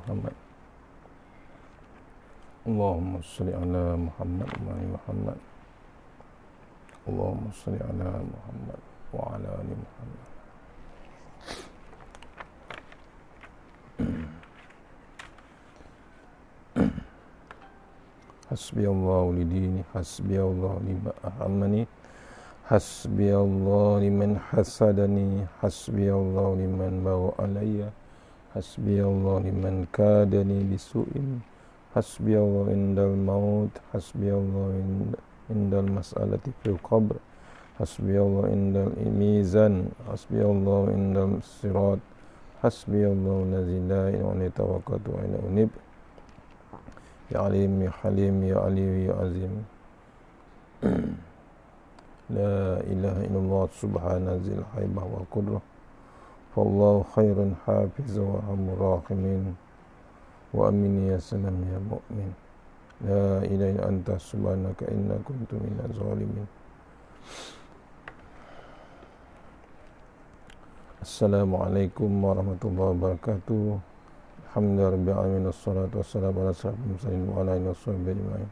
Muhammad. Allahumma salli ala Muhammad wa ali Muhammad. Allahumma salli ala Muhammad wa ala ali Muhammad. Hasbiyallahu li dini, hasbiyallahu lima ahammani, hasbiyallahu liman hasadani, hasbiyallahu liman bawa alayya, hasbiyallahu liman kadani bisu'in, hasbiyallahu indal maut, hasbiyallahu indal mas'alati fil qabr, hasbiyallahu indal mizan, hasbiyallahu indal sirat, hasbiyallahu lazi la ilaha illa tawakkatu wa ila unib. Ya Alim, Ya Halim, Ya Ali, Ya Azim. La ilaha illallah subhana zil haibah wa qudrah. Fallahu khairun hafiz wa arhamur rahimin. Wa amin ya salam ya mu'min. La ilaha illa anta subhanaka inna kuntu minaz zalimin. Assalamualaikum warahmatullahi wabarakatuh. Alhamdulillah rabbil alamin, wassalatu wassalamu ala asyrafil mursalin wa ala alihi washabbihi ajma'in.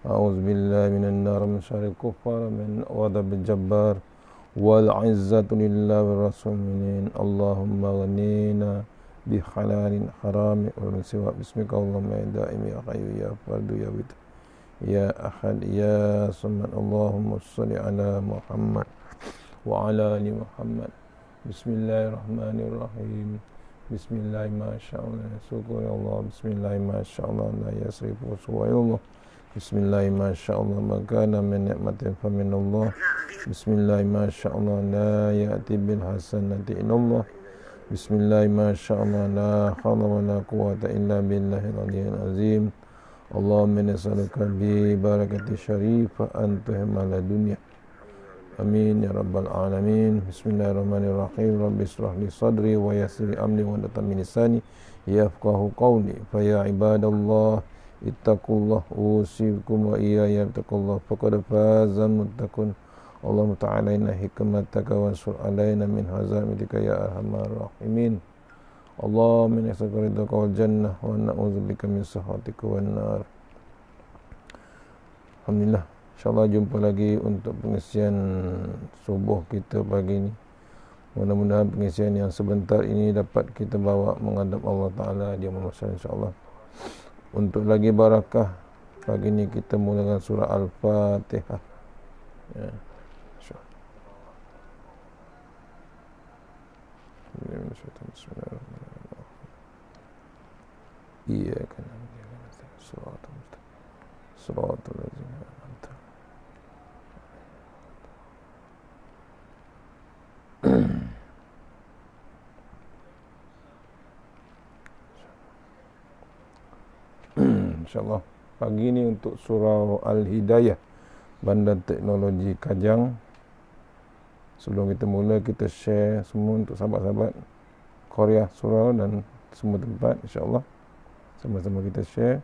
A'udzu billahi minan nar min syarril kuffar min ghadabil jabbar wal 'izzatu lillahi war rasulin. Allahumma ghnina bi halalin haram wa min siwa bismika Allahumma ya daim ya hayyu ya fardu ya wit ya ahad ya samad. Allahumma shalli ala Muhammad wa ala ali Muhammad. Bismillahirrahmanirrahim. Bismillah masyaallah syukur ya Allah. Bismillah masyaallah la yasrifu suwaillah. Bismillah masyaallah magana min nikmatin fa min Allah. Bismillah masyaallah la ya'ti bil hasanati illallah. Bismillah masyaallah la hawla wa la quwwata illa billahil aliyyil azim. Allahumma nas'aluka bi barakati syarifah antahmal dunya. Amin ya rabbal alamin. Bismillahirrahmanirrahim. Rabbi israh li sadri wa yassir li amri wa hlul min lisani yafqahu qawli. Fa ya ibadallah ittaqullah usikum wa iyaya taqullah faqad faza muttaqun. Allahumma ta'ala inna hikmataka wa ansur alaina min hazamitika ya arhamar rahimin. Allahumma nas'aluka ridhaka wal jannah wa na'udzubika min sakhatika wan nar. Alhamdulillah, InsyaAllah jumpa lagi untuk pengisian subuh kita pagi ini. Mudah-mudahan pengisian yang sebentar ini dapat kita bawa menghadap Allah Ta'ala di amal masyarakat insyaAllah. Untuk lagi barakah, pagi ini kita mulakan surah Al-Fatihah. Ya, Bismillahirrahmanirrahim. Iyyaka na'budu wa iyyaka nasta'in. Shiratal ladzina an'amta 'alaihim. InsyaAllah pagi ini untuk surah Al-Hidayah, Bandar Teknologi Kajang. Sebelum kita mula, kita share semua untuk sahabat-sahabat Korea, surau dan semua tempat. InsyaAllah sama-sama kita share.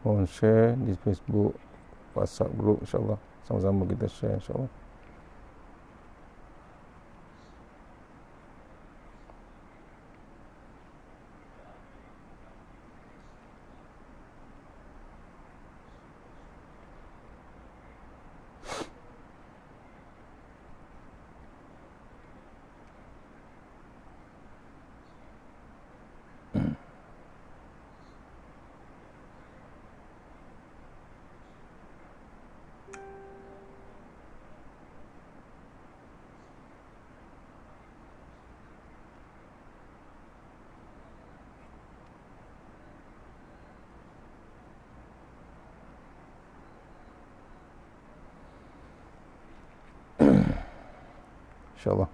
Mohon share di Facebook, WhatsApp group insyaAllah. Sama-sama kita share insyaAllah. insya-Allah.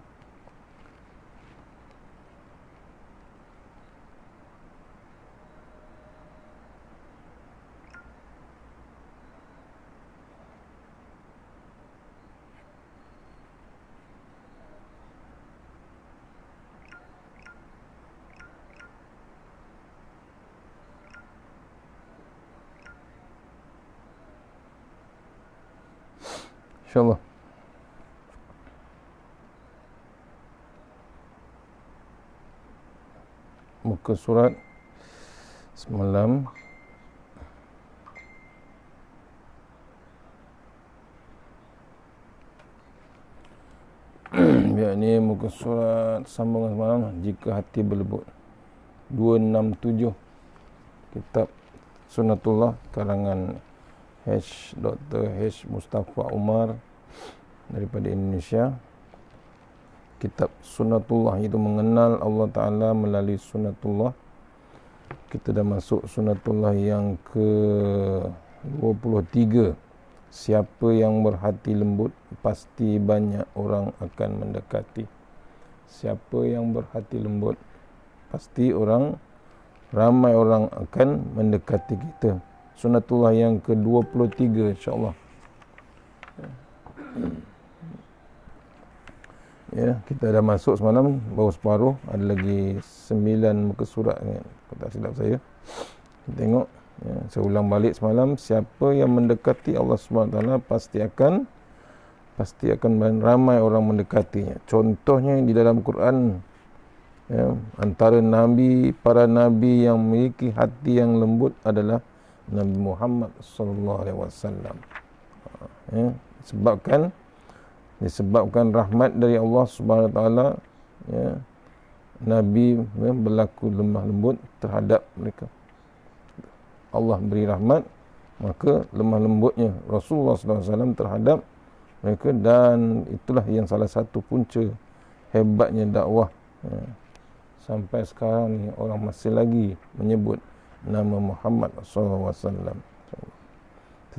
InsyaAllah. Muka surat semalam yakni muka surat sambungan semalam, jika hati berlebut, 267, kitab Sunnatullah karangan Dr. H. Mustafa Umar daripada Indonesia. Kitab Sunnatullah itu mengenal Allah Ta'ala melalui Sunnatullah. Kita dah masuk Sunnatullah yang ke-23. Siapa yang berhati lembut, pasti banyak orang akan mendekati. Siapa yang berhati lembut, pasti ramai orang akan mendekati kita. Sunnatullah yang ke-23 insya-Allah. Ya, kita dah masuk semalam, baru separuh, ada lagi 9 muka surat ni, kalau tak silap saya. Kita tengok, ya, saya ulang balik semalam, siapa yang mendekati Allah SWT pasti akan ramai orang mendekatinya. Contohnya di dalam Quran, ya, antara para nabi yang memiliki hati yang lembut adalah Nabi Muhammad sallallahu alaihi wasallam. Ya, disebabkan rahmat dari Allah Subhanahu wa taala, ya, Nabi berlaku lemah lembut terhadap mereka. Allah beri rahmat, maka lemah lembutnya Rasulullah sallallahu alaihi wasallam terhadap mereka, dan itulah yang salah satu punca hebatnya dakwah. Ya, sampai sekarang ni orang masih lagi menyebut nama Muhammad sallallahu alaihi wasallam.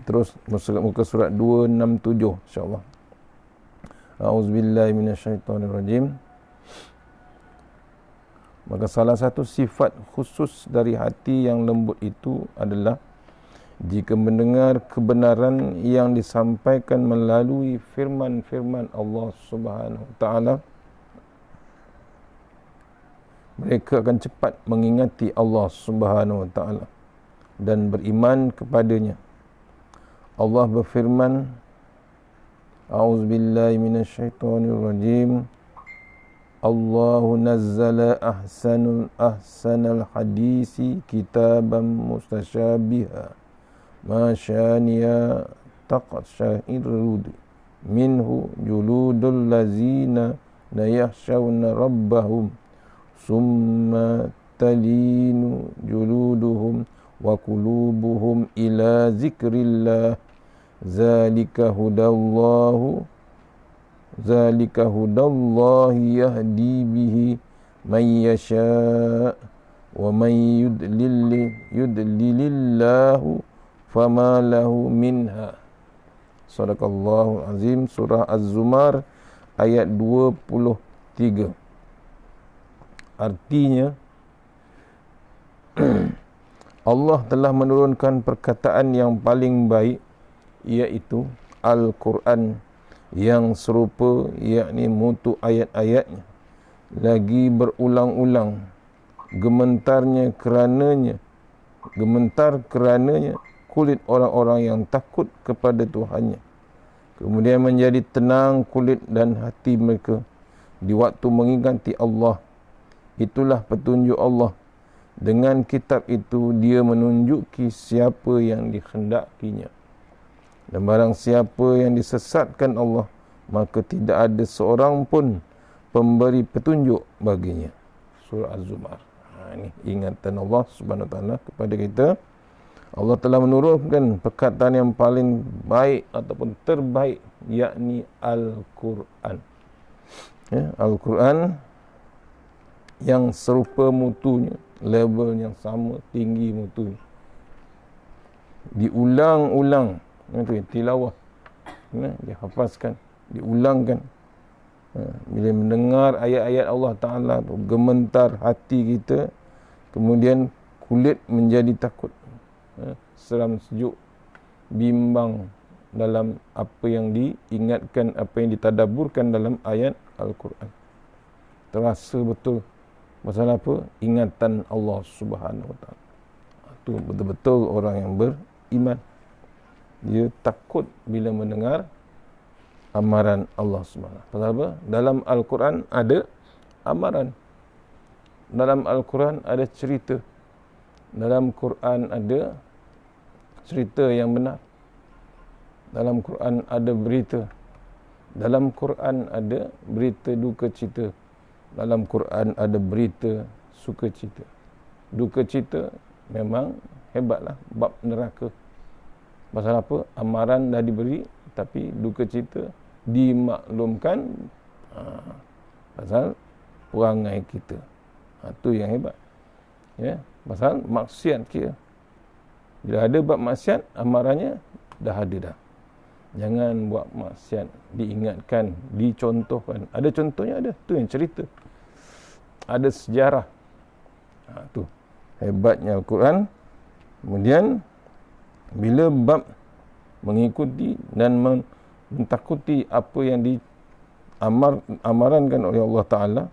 Terus muka surat 267 insya-Allah. A'udzubillahi minasyaitonirrajim. Maka salah satu sifat khusus dari hati yang lembut itu adalah jika mendengar kebenaran yang disampaikan melalui firman-firman Allah Subhanahu wa taala, mereka akan cepat mengingati Allah Subhanahu wa taala dan beriman kepadanya. Allah berfirman, A'udzubillahi minasyaitonirrajim. Allahu nazzala ahsanal hadisi kitaban mustasyabiha masyaniya taqsha'iru minhu juludul lazina la yakhshawna rabbahum summa talinu juluduhum wa qulubuhum ila zikrillah zalika hudallahi yahdi bihi man yasha wa man yudlilillahu fama lahu minha. Sadaqallahu azim. Surah Az-Zumar ayat 23. Artinya Allah telah menurunkan perkataan yang paling baik, iaitu Al-Quran yang serupa, yakni mutu ayat-ayatnya lagi berulang-ulang, gementar kerananya kulit orang-orang yang takut kepada Tuhannya. Kemudian menjadi tenang kulit dan hati mereka di waktu mengingati Allah. Itulah petunjuk Allah. Dengan kitab itu dia menunjuki siapa yang dikhendakinya. Dan barang siapa yang disesatkan Allah, maka tidak ada seorang pun pemberi petunjuk baginya. Surah Az-Zumar. Ini ingatan Allah Subhanahu wa taala kepada kita. Allah telah menurunkan perkataan yang paling baik ataupun terbaik, yakni Al-Quran. Ya, Al-Quran yang serupa mutunya, level yang sama, tinggi mutunya. Diulang-ulang, itu tilawah. Ya, dihafazkan, diulangkan. Bila mendengar ayat-ayat Allah Ta'ala tu, gementar hati kita, kemudian kulit menjadi takut, seram sejuk, bimbang dalam apa yang diingatkan, apa yang ditadaburkan dalam ayat Al-Quran. Terasa betul pasal apa? Ingatan Allah Subhanahu Wa Ta'ala. Itu betul-betul orang yang beriman. Dia takut bila mendengar amaran Allah Subhanahu. Pasal apa? Dalam Al-Quran ada amaran. Dalam Al-Quran ada cerita. Dalam Quran ada cerita yang benar. Dalam Quran ada berita. Dalam Quran ada berita duka cita. Dalam Quran ada berita suka cita. Duka cita memang hebatlah, bab neraka. Pasal apa? Amaran dah diberi, tapi duka cita dimaklumkan pasal perangai kita. Itu yang hebat. Ya, pasal maksiat kita. Bila ada bab maksiat, amarannya dah ada dah. Jangan buat maksiat, diingatkan, dicontohkan. Ada contohnya ada, tu yang cerita. Ada sejarah. Tu hebatnya Al-Quran. Kemudian bila bab mengikuti dan mentakuti apa yang diamarankan oleh Allah Ta'ala,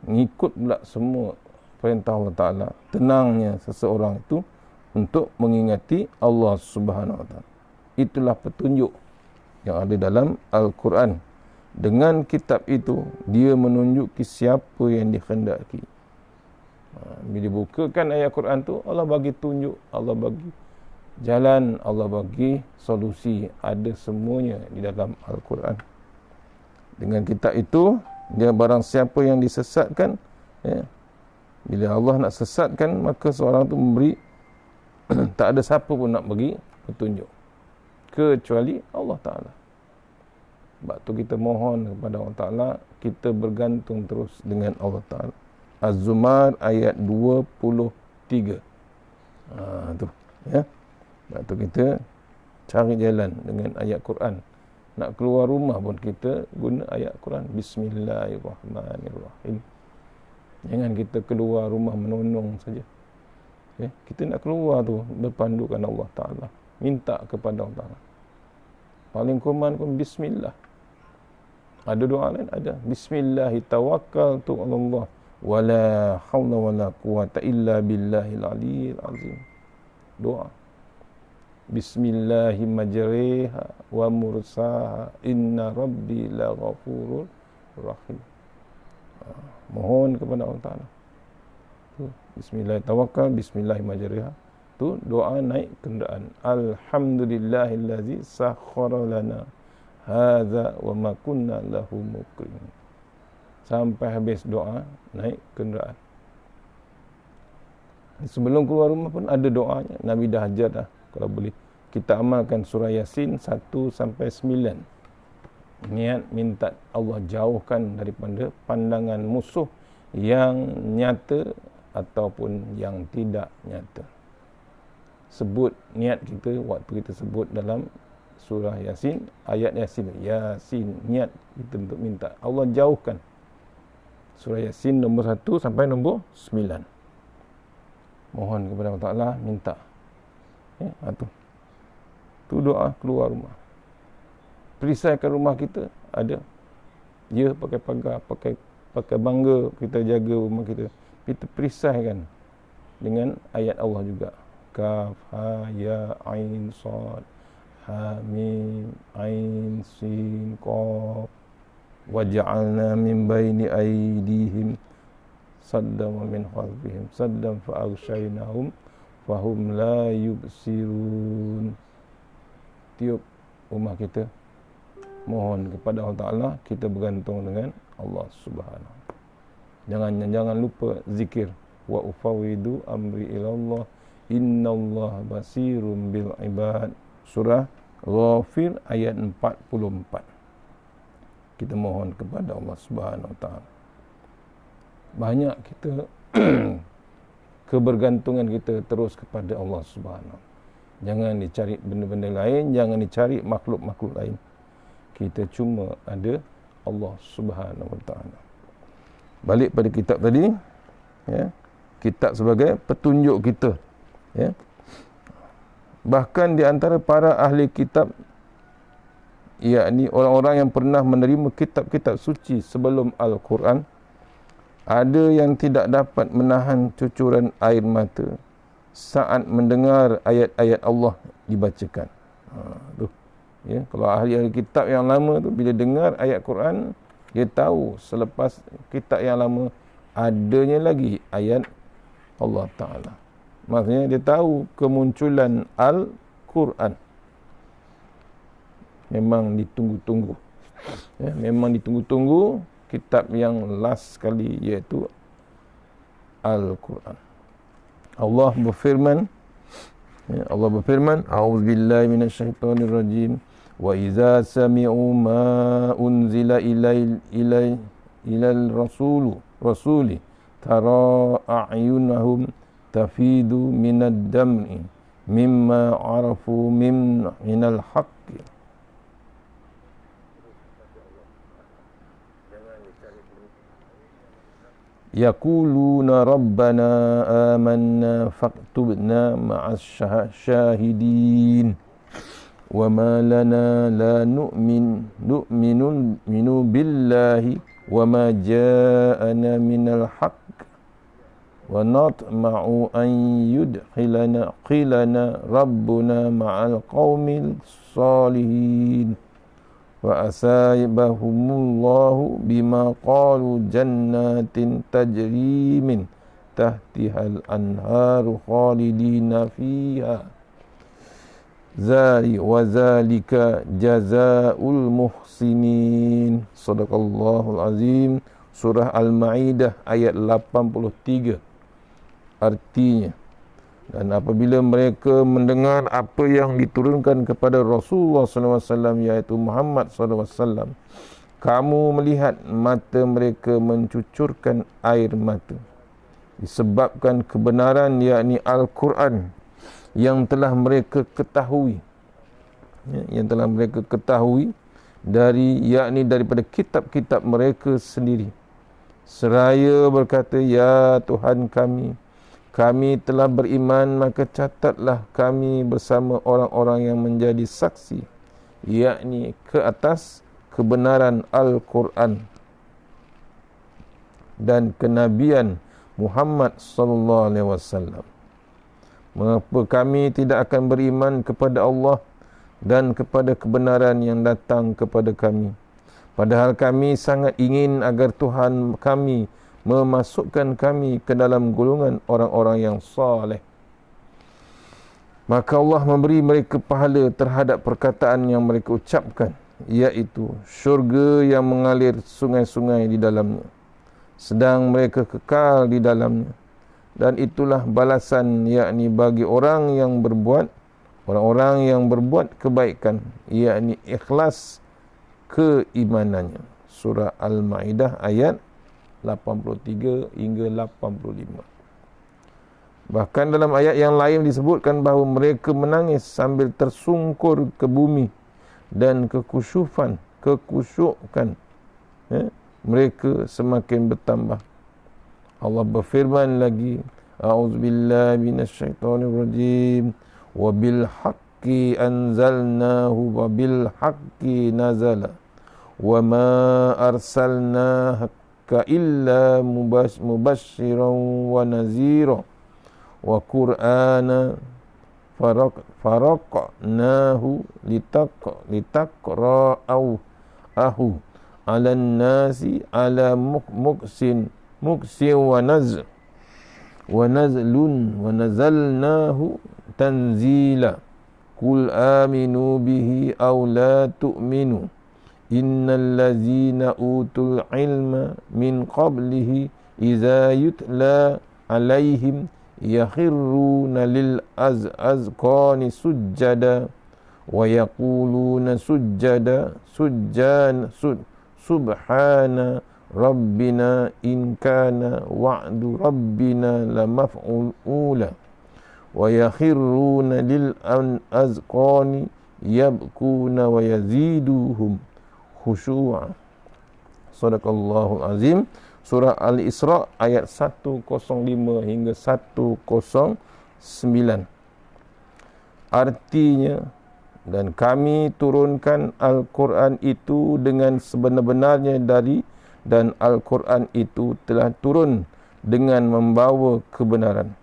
mengikut pula semua perintah Allah Ta'ala, tenangnya seseorang itu untuk mengingati Allah Subhanahu Wa Ta'ala. Itulah petunjuk yang ada dalam Al-Quran. Dengan kitab itu, dia menunjuki siapa yang dikhendaki. Bila dibukakan ayat Quran tu, Allah bagi tunjuk, Allah bagi jalan, Allah bagi solusi. Ada semuanya di dalam Al-Quran. Dengan kitab itu, dia barang siapa yang disesatkan, ya, bila Allah nak sesatkan, maka seorang tu memberi tak ada siapa pun nak bagi petunjuk kecuali Allah Ta'ala. Sebab tu kita mohon kepada Allah Ta'ala, kita bergantung terus dengan Allah Ta'ala. Az-Zumar ayat 23. Tu ya. Sebab tu kita cari jalan dengan ayat Quran. Nak keluar rumah pun kita guna ayat Quran. Bismillahirrahmanirrahim. Jangan kita keluar rumah menonong saja. Okay? Kita nak keluar tu berpandukan Allah Ta'ala. Minta kepada Allah Ta'ala. Paling kurman pun Bismillah. Ada doa lain? Ada. Bismillahi tawakkaltu ala Allah. Wala hawla wala quwata illa billahil aliyyil azim. Doa. Bismillahi majriha wa mursaha. Inna rabbi la ghafurur rahim. Mohon kepada Allah Ta'ala. Bismillah tawakkal, bismillah majriha. Tu doa naik kenderaan. Alhamdulillahillazi sakhkhara lana hadza wa ma kunna lahu muqrinin. Sampai habis doa naik kenderaan. Sebelum keluar rumah pun ada doanya. Nabi dah ajar dah. Kalau boleh kita amalkan surah Yasin 1 sampai 9. Niat minta Allah jauhkan daripada pandangan musuh yang nyata ataupun yang tidak nyata. Sebut niat kita waktu kita sebut dalam surah Yasin, ayat Yasin, Yasin, niat kita untuk minta Allah jauhkan. Surah Yasin nombor 1 sampai nombor 9. Mohon kepada Allah Ta'ala, minta. Tu doa keluar rumah. Perisaikan rumah kita ada. Ya, pakai pagar, pakai bangga, kita jaga rumah kita. Kita perisaikan dengan ayat Allah juga. Kaf, ha, ya, ain, sad, ha, mim, ain, sin, qaf. Waja'alna min baini aydihim saddan wa min khalfihim saddan fa aghshaynahum fahum la yubsirun. Tiup rumah kita, mohon kepada Allah Ta'ala, kita bergantung dengan Allah Subhanahu. Jangan lupa zikir. Wa ufawidu amri ilallah innallaha basirun bil ibad. Surah Ghafir ayat 44. Kita mohon kepada Allah Subhanahu Wa Ta'ala. Banyak kita kebergantungan kita terus kepada Allah Subhanahu. Jangan dicari benda-benda lain, jangan dicari makhluk-makhluk lain. Kita cuma ada Allah Subhanahu wa taala. Balik pada kitab tadi, ya. Kitab sebagai petunjuk kita, ya. Bahkan di antara para ahli kitab, yakni orang-orang yang pernah menerima kitab-kitab suci sebelum Al-Quran, ada yang tidak dapat menahan cucuran air mata saat mendengar ayat-ayat Allah dibacakan. Ya, kalau ahli-ahli kitab yang lama tu bila dengar ayat Quran, dia tahu selepas kitab yang lama adanya lagi ayat Allah Ta'ala. Maksudnya dia tahu kemunculan Al-Quran. Memang ditunggu-tunggu. Ya, memang ditunggu-tunggu kitab yang last sekali, iaitu Al-Quran. Allah berfirman, ya, Allah berfirman, A'udzubillahi minasyaitonirrajim. Wa idza sami'u ma unzila ilal rasuli tara a'yunahum tafidu minad dam'i mimma arafu minal haqqi. Yaquluna rabbana amanna faktubna ma'as syahidin. Wa ma lana la nu'minu billahi wa ma ja'ana minal haqq wa natma'u an yudkhilana rabbuna ma'al qaumil salihin wa asabahumullahu bima qalu jannatin tajri min tahtihal anharu khalidina fiha Zalika jazaa'ul muhsinin. Sadaqallahul azim. Surah Al-Ma'idah ayat 83. Artinya, dan apabila mereka mendengar apa yang diturunkan kepada Rasulullah SAW, iaitu Muhammad SAW, kamu melihat mata mereka mencucurkan air mata disebabkan kebenaran, yakni Al-Quran yang telah mereka ketahui, yang telah mereka ketahui daripada kitab-kitab mereka sendiri, seraya berkata, ya Tuhan kami telah beriman, maka catatlah kami bersama orang-orang yang menjadi saksi, yakni ke atas kebenaran Al-Quran dan kenabian Muhammad sallallahu alaihi wasallam. Mengapa kami tidak akan beriman kepada Allah dan kepada kebenaran yang datang kepada kami, padahal kami sangat ingin agar Tuhan kami memasukkan kami ke dalam golongan orang-orang yang saleh. Maka Allah memberi mereka pahala terhadap perkataan yang mereka ucapkan, iaitu syurga yang mengalir sungai-sungai di dalamnya, sedang mereka kekal di dalamnya. Dan itulah balasan, yakni bagi orang yang berbuat kebaikan, yakni ikhlas keimanannya. Surah Al-Ma'idah ayat 83 hingga 85. Bahkan dalam ayat yang lain disebutkan bahawa mereka menangis sambil tersungkur ke bumi dan kekusyukan mereka semakin bertambah. Allah berfirman lagi, A'udzubillahi minasyaitonirrajim. Wa bil haqqi anzalnahu wa bil haqqi nazala. Wa ma arsalnaka illa mubasysyiran wa nazira. Wa Qur'ana faraqnahu litaqra'ahu 'alan nasi 'ala muksin wa nazalnahu tanzila. Qul aminu bihi aw la tu'minu innal ladzina utul ilma min qablihi idza yutla alaihim yakhirruna lil azqani sujjada wa yaquluna subhana Rabbina in kana wa'du Rabbina la maf'ula wa yakhirruna lil azqani yabkuna wa yaziduhum khushu'a. Sadaqallahul azim. Surah Al-Isra ayat 105 hingga 109. Artinya, dan kami turunkan Al-Quran itu dengan sebenar-benarnya dan Al-Quran itu telah turun dengan membawa kebenaran.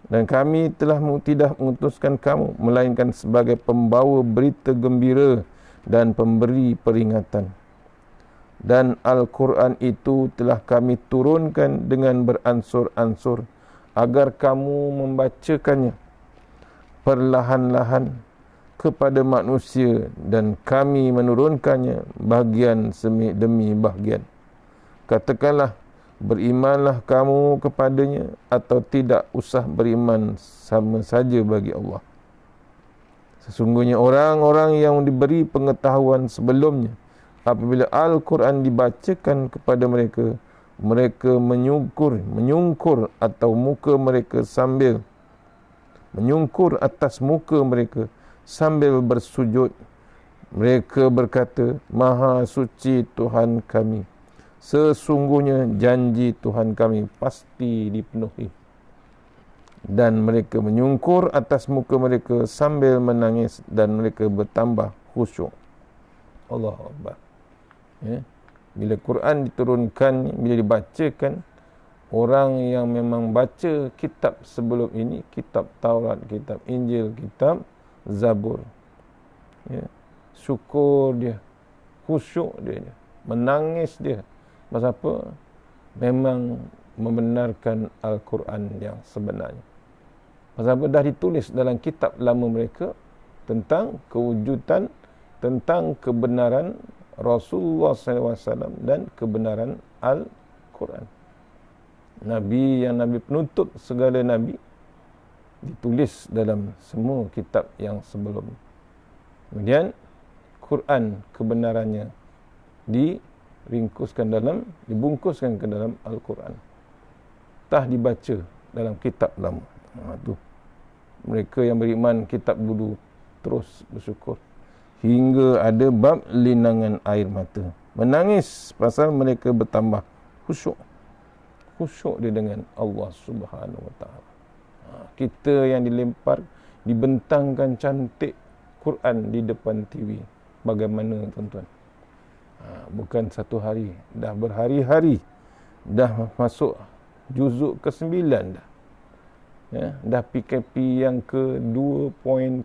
Dan kami telah tidak mengutuskan kamu melainkan sebagai pembawa berita gembira dan pemberi peringatan. Dan Al-Quran itu telah kami turunkan dengan beransur-ansur agar kamu membacakannya perlahan-lahan kepada manusia, dan kami menurunkannya bahagian demi bahagian. Katakanlah, berimanlah kamu kepadanya atau tidak usah beriman, sama saja bagi Allah. Sesungguhnya orang-orang yang diberi pengetahuan sebelumnya, apabila Al-Quran dibacakan kepada mereka, mereka menyungkur atau muka mereka sambil menyungkur atas muka mereka sambil bersujud. Mereka berkata, Maha suci Tuhan kami, sesungguhnya janji Tuhan kami pasti dipenuhi. Dan mereka menyungkur atas muka mereka sambil menangis, dan mereka bertambah khusyuk. Allahu Akbar. Ya. Bila Quran diturunkan, bila dibacakan, orang yang memang baca kitab sebelum ini, kitab Taurat, kitab Injil, kitab Zabur, ya, syukur dia, khusyuk dia, menangis dia. Pasal apa? Memang membenarkan Al-Quran yang sebenarnya. Pasal apa? Dah ditulis dalam kitab lama mereka tentang kewujudan, tentang kebenaran Rasulullah SAW dan kebenaran Al-Quran. Nabi yang Nabi penutup segala Nabi ditulis dalam semua kitab yang sebelum. Kemudian Quran kebenarannya dibungkuskan ke dalam Al-Quran. Tah dibaca dalam kitab lama. Tu. Mereka yang beriman kitab dulu terus bersyukur hingga ada bab linangan air mata, menangis pasal mereka bertambah khusyuk. Khusyuk dia dengan Allah Subhanahu Wa Taala. Kita yang dibentangkan cantik Quran di depan TV, bagaimana tuan-tuan? Bukan satu hari, dah berhari-hari, dah masuk juzuk ke-9 dah. Ya, dah PKP yang ke 2.0.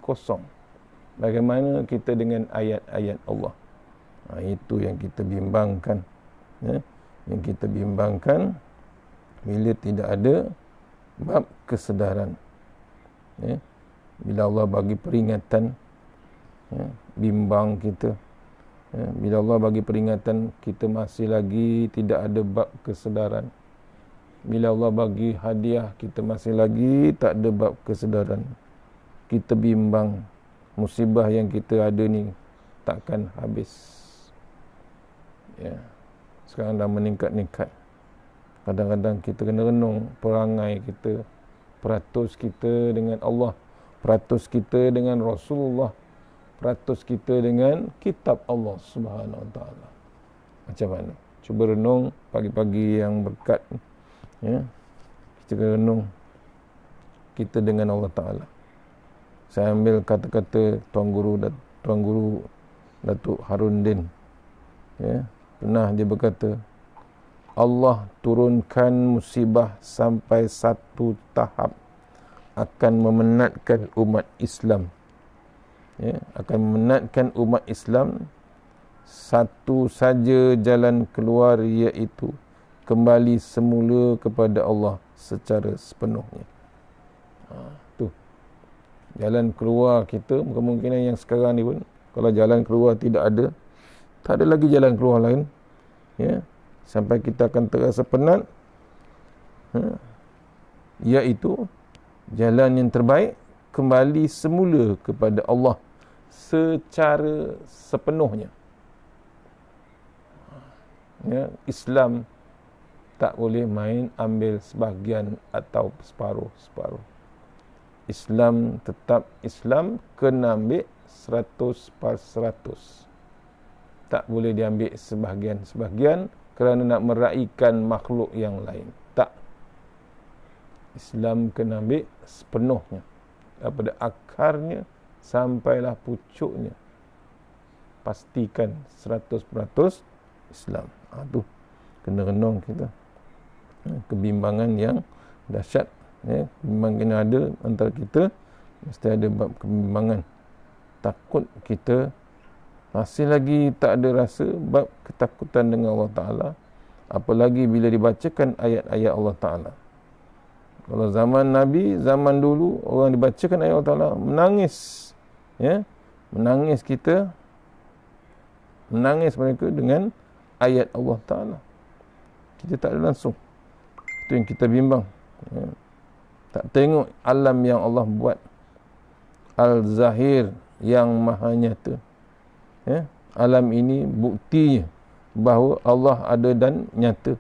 Bagaimana kita dengan ayat-ayat Allah? Itu yang kita bimbangkan. Ya, yang kita bimbangkan bila tidak ada bab kesedaran. Ya, bila Allah bagi peringatan, ya, bimbang kita. Ya, bila Allah bagi peringatan, kita masih lagi tidak ada bab kesedaran. Bila Allah bagi hadiah, kita masih lagi tak ada bab kesedaran. Kita bimbang, musibah yang kita ada ni takkan habis. Ya, sekarang dah meningkat-ningkat. Kadang-kadang kita kena renung perangai kita, peratus kita dengan Allah, peratus kita dengan Rasulullah, peratus kita dengan kitab Allah Subhanahu Wa Taala. Macam mana? Cuba renung pagi-pagi yang berkat. Ya, kita kena renung kita dengan Allah Taala. Saya ambil kata-kata Tuan Guru Datuk Harundin. Ya, pernah dia berkata, Allah turunkan musibah sampai satu tahap akan memenatkan umat Islam. Ya, akan memenatkan umat Islam. Satu saja jalan keluar, iaitu kembali semula kepada Allah secara sepenuhnya. Tu jalan keluar kita. Kemungkinan yang sekarang ni pun, kalau jalan keluar tidak ada, tak ada lagi jalan keluar lain. Ya, sampai kita akan terasa penat. Iaitu jalan yang terbaik, kembali semula kepada Allah secara sepenuhnya. Ya, Islam tak boleh main ambil sebahagian atau separuh-separuh. Islam tetap Islam, kena ambil 100%. tak boleh diambil sebahagian-sebahagian kerana nak meraihkan makhluk yang lain. Tak. Islam kena ambil sepenuhnya, daripada akarnya sampailah pucuknya. Pastikan 100% Islam. Tu kena renung kita. Kebimbangan yang dahsyat, kebimbangan yang ada antara kita, mesti ada bab kebimbangan. Takut kita masih lagi tak ada rasa bab ketakutan dengan Allah Ta'ala, apalagi bila dibacakan ayat-ayat Allah Ta'ala. Kalau zaman Nabi, zaman dulu, orang dibacakan ayat Allah Ta'ala, menangis. Menangis kita, menangis mereka dengan ayat Allah Ta'ala. Kita tak ada langsung. Itu yang kita bimbang. Tak tengok alam yang Allah buat. Al-Zahir yang maha nyata. Alam ini buktinya bahawa Allah ada dan nyata.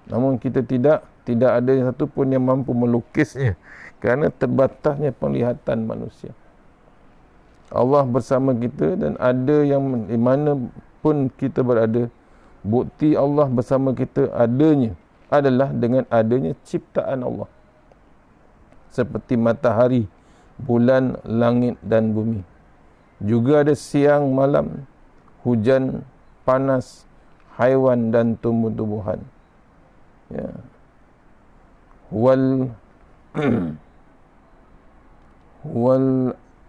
Namun kita tidak ada satu pun yang mampu melukisnya kerana terbatasnya penglihatan manusia. Allah bersama kita, dan ada yang di mana pun kita berada, bukti Allah bersama kita adanya adalah dengan adanya ciptaan Allah. Seperti matahari, bulan, langit dan bumi. Juga ada siang, malam, hujan, panas, haiwan dan tumbuh-tumbuhan. Wal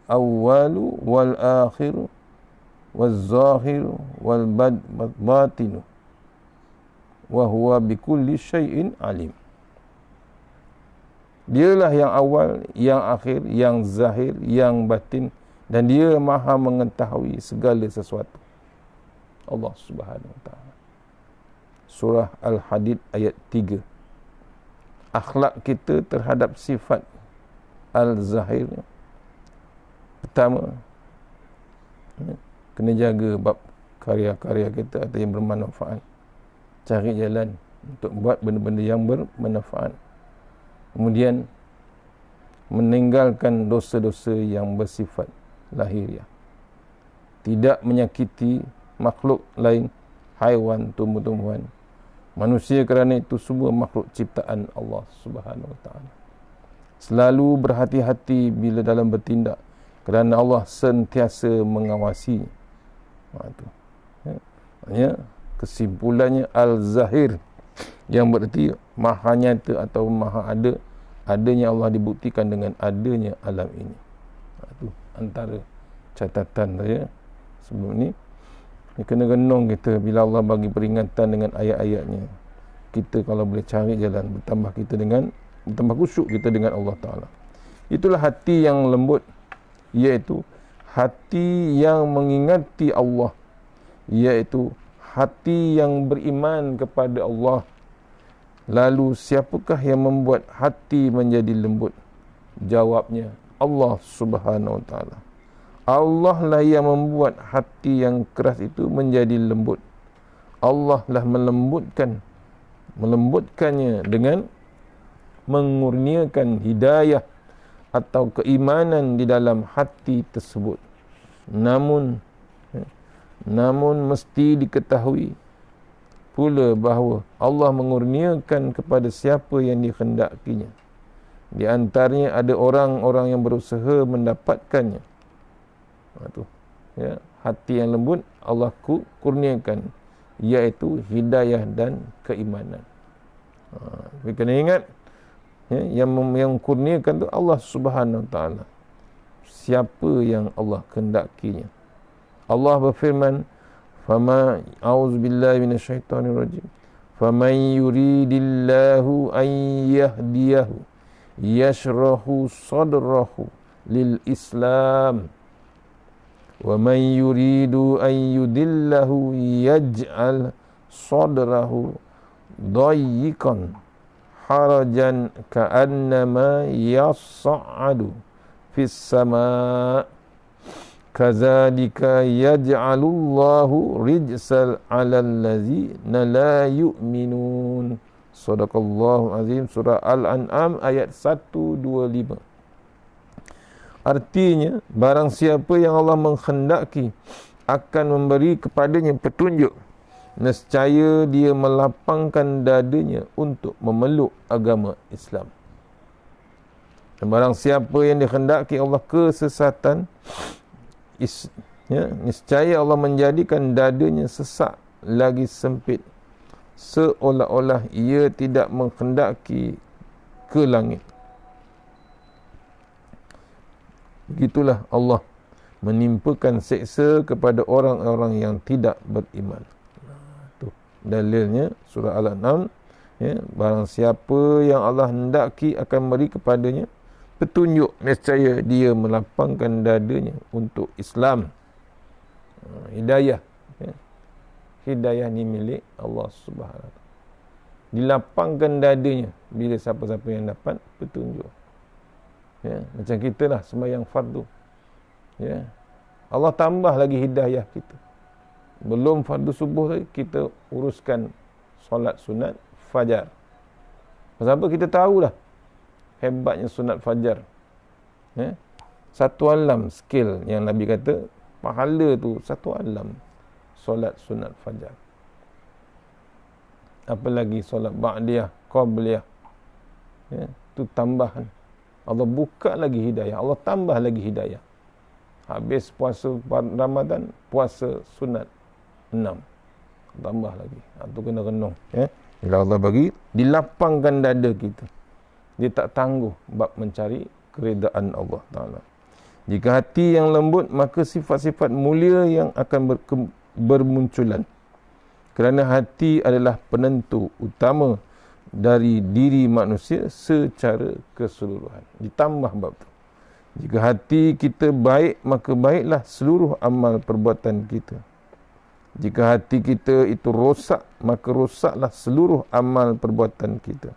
awwalu wal akhiru wal zahiru wal batinu wa huwa bikulli syai'in alim. Dialah yang awal, yang akhir, yang zahir, yang batin, dan dia maha mengetahui segala sesuatu. Allah Subhanahu Wa Ta'ala. Surah Al-Hadid ayat 3. Akhlak kita terhadap sifat al-zahir. Pertama, kena jaga bab karya-karya kita atau yang bermanfaat. Cari jalan untuk buat benda-benda yang bermanfaat. Kemudian meninggalkan dosa-dosa yang bersifat lahiriah. Tidak menyakiti makhluk lain, haiwan, tumbuh-tumbuhan, manusia, kerana itu semua makhluk ciptaan Allah Subhanahu Wa Ta'ala. Selalu berhati-hati bila dalam bertindak, kerana Allah sentiasa mengawasi. Kesimpulannya al-zahir, yang berarti maha nyata atau maha ada. Adanya Allah dibuktikan dengan adanya alam ini. Itu antara catatan saya sebelum ni. Kena renung kita bila Allah bagi peringatan dengan ayat-ayatnya. Kita kalau boleh cari jalan, bertambah khusyuk kita dengan Allah Ta'ala. Itulah hati yang lembut, iaitu hati yang mengingati Allah, iaitu hati yang beriman kepada Allah. Lalu siapakah yang membuat hati menjadi lembut? Jawabnya Allah Subhanahu Wa Ta'ala. Allah lah yang membuat hati yang keras itu menjadi lembut. Allah lah melembutkannya dengan mengurniakan hidayah atau keimanan di dalam hati tersebut. Namun mesti diketahui pula bahawa Allah mengurniakan kepada siapa yang dikhendakinya. Di antaranya ada orang-orang yang berusaha mendapatkannya. Hati yang lembut Allah kurniakan, iaitu hidayah dan keimanan. Kita kena ingat, yang kurniakan tu Allah Subhanahu Wa Ta'ala. Siapa yang Allah kehendakinya. Allah berfirman, "Fama a'udzubillahi minasyaitonirrajim. Faman yuridillahu an yahdiyahu yashrahu sadrahu lil Islam. Wa man yuridu an yudillahu yaj'al sadrahu dayyiqan harajan ka'annama yas'adu fis sama'. Kadzalika yaj'alullahu rijsal 'alal ladzina la yu'minun." Sadaqallahu azim. Surah Al-An'am ayat 125. Artinya, barang siapa yang Allah menghendaki akan memberi kepadanya petunjuk. Nescaya dia melapangkan dadanya untuk memeluk agama Islam. Dan barang siapa yang dikhendaki Allah kesesatan, niscaya Allah menjadikan dadanya sesak lagi sempit, seolah-olah ia tidak menghendaki ke langit. Begitulah Allah menimpakan seksa kepada orang-orang yang tidak beriman. Itu dalilnya surah Al-An'am. Barang siapa yang Allah hendaki akan beri kepadanya petunjuk, nescaya dia melapangkan dadanya untuk Islam. Hidayah. Hidayah ni milik Allah Subhanahu Wa Taala. Dilapangkan dadanya bila siapa-siapa yang dapat petunjuk. Macam kita lah sembahyang fardu. Allah tambah lagi hidayah kita. Belum fardu subuh tadi, kita uruskan solat sunat fajar. Pasal apa? Kita tahulah hebatnya sunat fajar. Satu alam skill yang Nabi kata, pahala tu satu alam solat sunat fajar. Apalagi solat ba'diyah, qabliyah. Tu tambahan. Allah buka lagi hidayah, Allah tambah lagi hidayah. Habis puasa Ramadan, puasa sunat 6. Tambah lagi. Itu kena renung. Bila Allah bagi, dilapangkan dada kita. Dia tak tangguh bab mencari keredaan Allah Ta'ala. Jika hati yang lembut, maka sifat-sifat mulia yang akan bermunculan. Kerana hati adalah penentu utama dari diri manusia secara keseluruhan. Ditambah bab tu. Jika hati kita baik, maka baiklah seluruh amal perbuatan kita. Jika hati kita itu rosak, maka rosaklah seluruh amal perbuatan kita.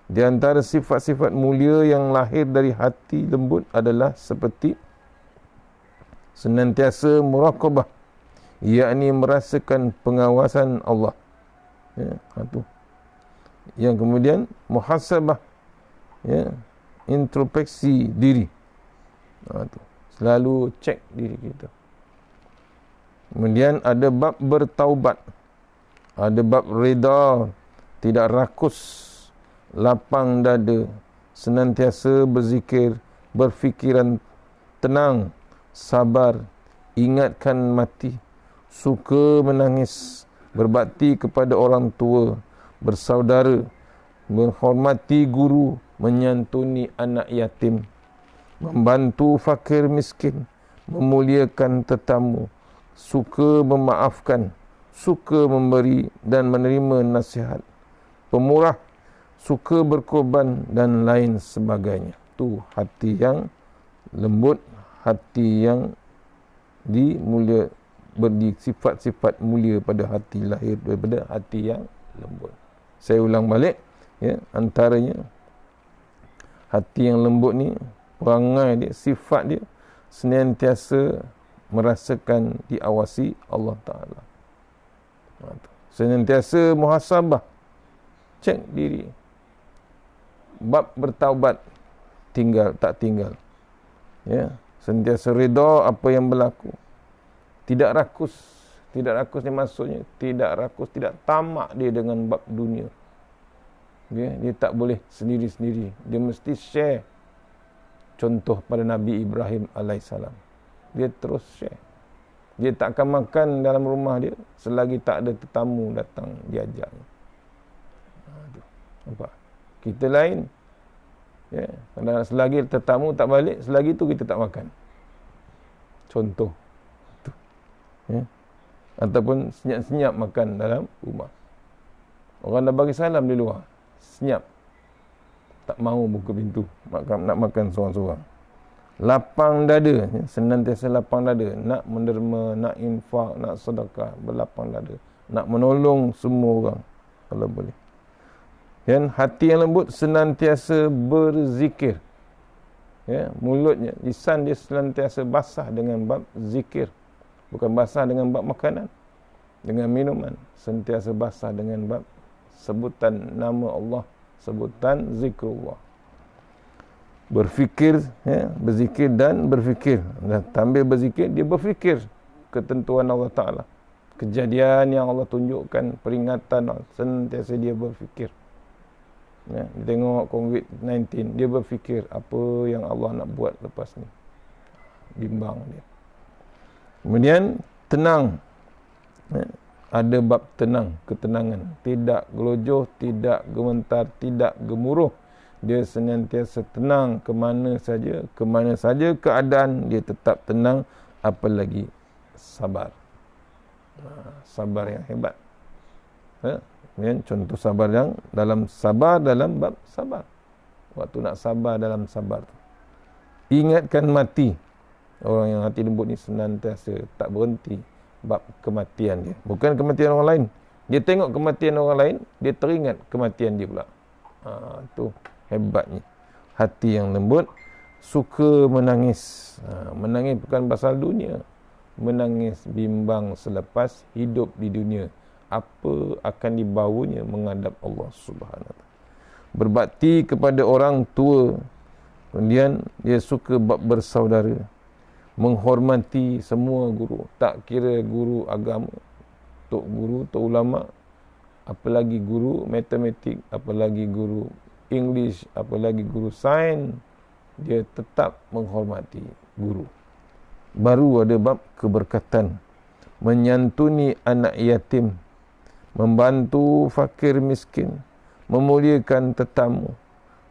Di antara sifat-sifat mulia yang lahir dari hati lembut adalah seperti senantiasa muraqabah, yakni merasakan pengawasan Allah. Itu. Yang kemudian muhasabah, introspeksi diri. Itu. Selalu cek diri kita. Kemudian ada bab bertaubat, ada bab reda, tidak rakus, lapang dada, senantiasa berzikir, berfikiran tenang, sabar, ingatkan mati, suka menangis, berbakti kepada orang tua, bersaudara, menghormati guru, menyantuni anak yatim, membantu fakir miskin, memuliakan tetamu, suka memaafkan, suka memberi dan menerima nasihat, pemurah, suka berkorban dan lain sebagainya. Tu hati yang lembut, hati yang dimulia, sifat-sifat mulia pada hati lahir daripada hati yang lembut. Saya ulang balik, antaranya hati yang lembut ni, perangai dia, sifat dia senantiasa merasakan diawasi Allah Ta'ala. Senantiasa muhasabah, cek diri. Bab bertaubat, tinggal tak tinggal. Sentiasa redha apa yang berlaku. Tidak rakus. Tidak rakus ni maksudnya tidak rakus, tidak tamak dia dengan bab dunia. Dia tak boleh sendiri-sendiri. Dia mesti share. Contoh pada Nabi Ibrahim alaihissalam. Dia terus share. Dia tak akan makan dalam rumah dia selagi tak ada tetamu datang diajak. Nampak? Kita lain. Kadang selagi tetamu tak balik, selagi tu kita tak makan. Contoh. Ataupun senyap-senyap makan dalam rumah. Orang dah bagi salam di luar, senyap. Tak mahu buka pintu, nak makan seorang-seorang. Lapang dada, senantiasa lapang dada, nak menderma, nak infak, nak sedekah, berlapang dada, nak menolong semua orang kalau boleh. Dan hati yang lembut senantiasa berzikir. Mulutnya, lisan dia senantiasa basah dengan bab zikir. Bukan basah dengan bab makanan, dengan minuman. Sentiasa basah dengan bab sebutan nama Allah, sebutan zikrullah. Berfikir, berzikir dan berfikir. Dan tambah berzikir, dia berfikir ketentuan Allah Ta'ala, kejadian yang Allah tunjukkan, peringatan, sentiasa dia berfikir. Ya, dia tengok COVID-19, dia berfikir apa yang Allah nak buat lepas ni. Bimbang dia. Kemudian tenang. Ya, ada bab tenang, ketenangan. Tidak gelojoh, tidak gementar, tidak gemuruh. Dia senantiasa tenang ke mana saja keadaan, dia tetap tenang, apalagi sabar. Sabar yang hebat. Ya. Kemudian contoh sabar yang dalam bab sabar. Waktu nak sabar dalam sabar tu, ingatkan mati. Orang yang hati lembut ni senantiasa tak berhenti bab kematian dia. Bukan kematian orang lain. Dia tengok kematian orang lain, dia teringat kematian dia pula. Tu hebatnya. Hati yang lembut, suka menangis. Menangis bukan pasal dunia. Menangis bimbang selepas hidup di dunia. Apa akan dibawanya menghadap Allah Subhanahu Wa Taala. Berbakti kepada orang tua. Kemudian dia suka bab bersaudara. Menghormati semua guru. Tak kira guru agama, tok guru, tok ulama, apalagi guru matematik, apalagi guru English, apalagi guru sains, dia tetap menghormati guru. Baru ada bab keberkatan. Menyantuni anak yatim, membantu fakir miskin, memuliakan tetamu,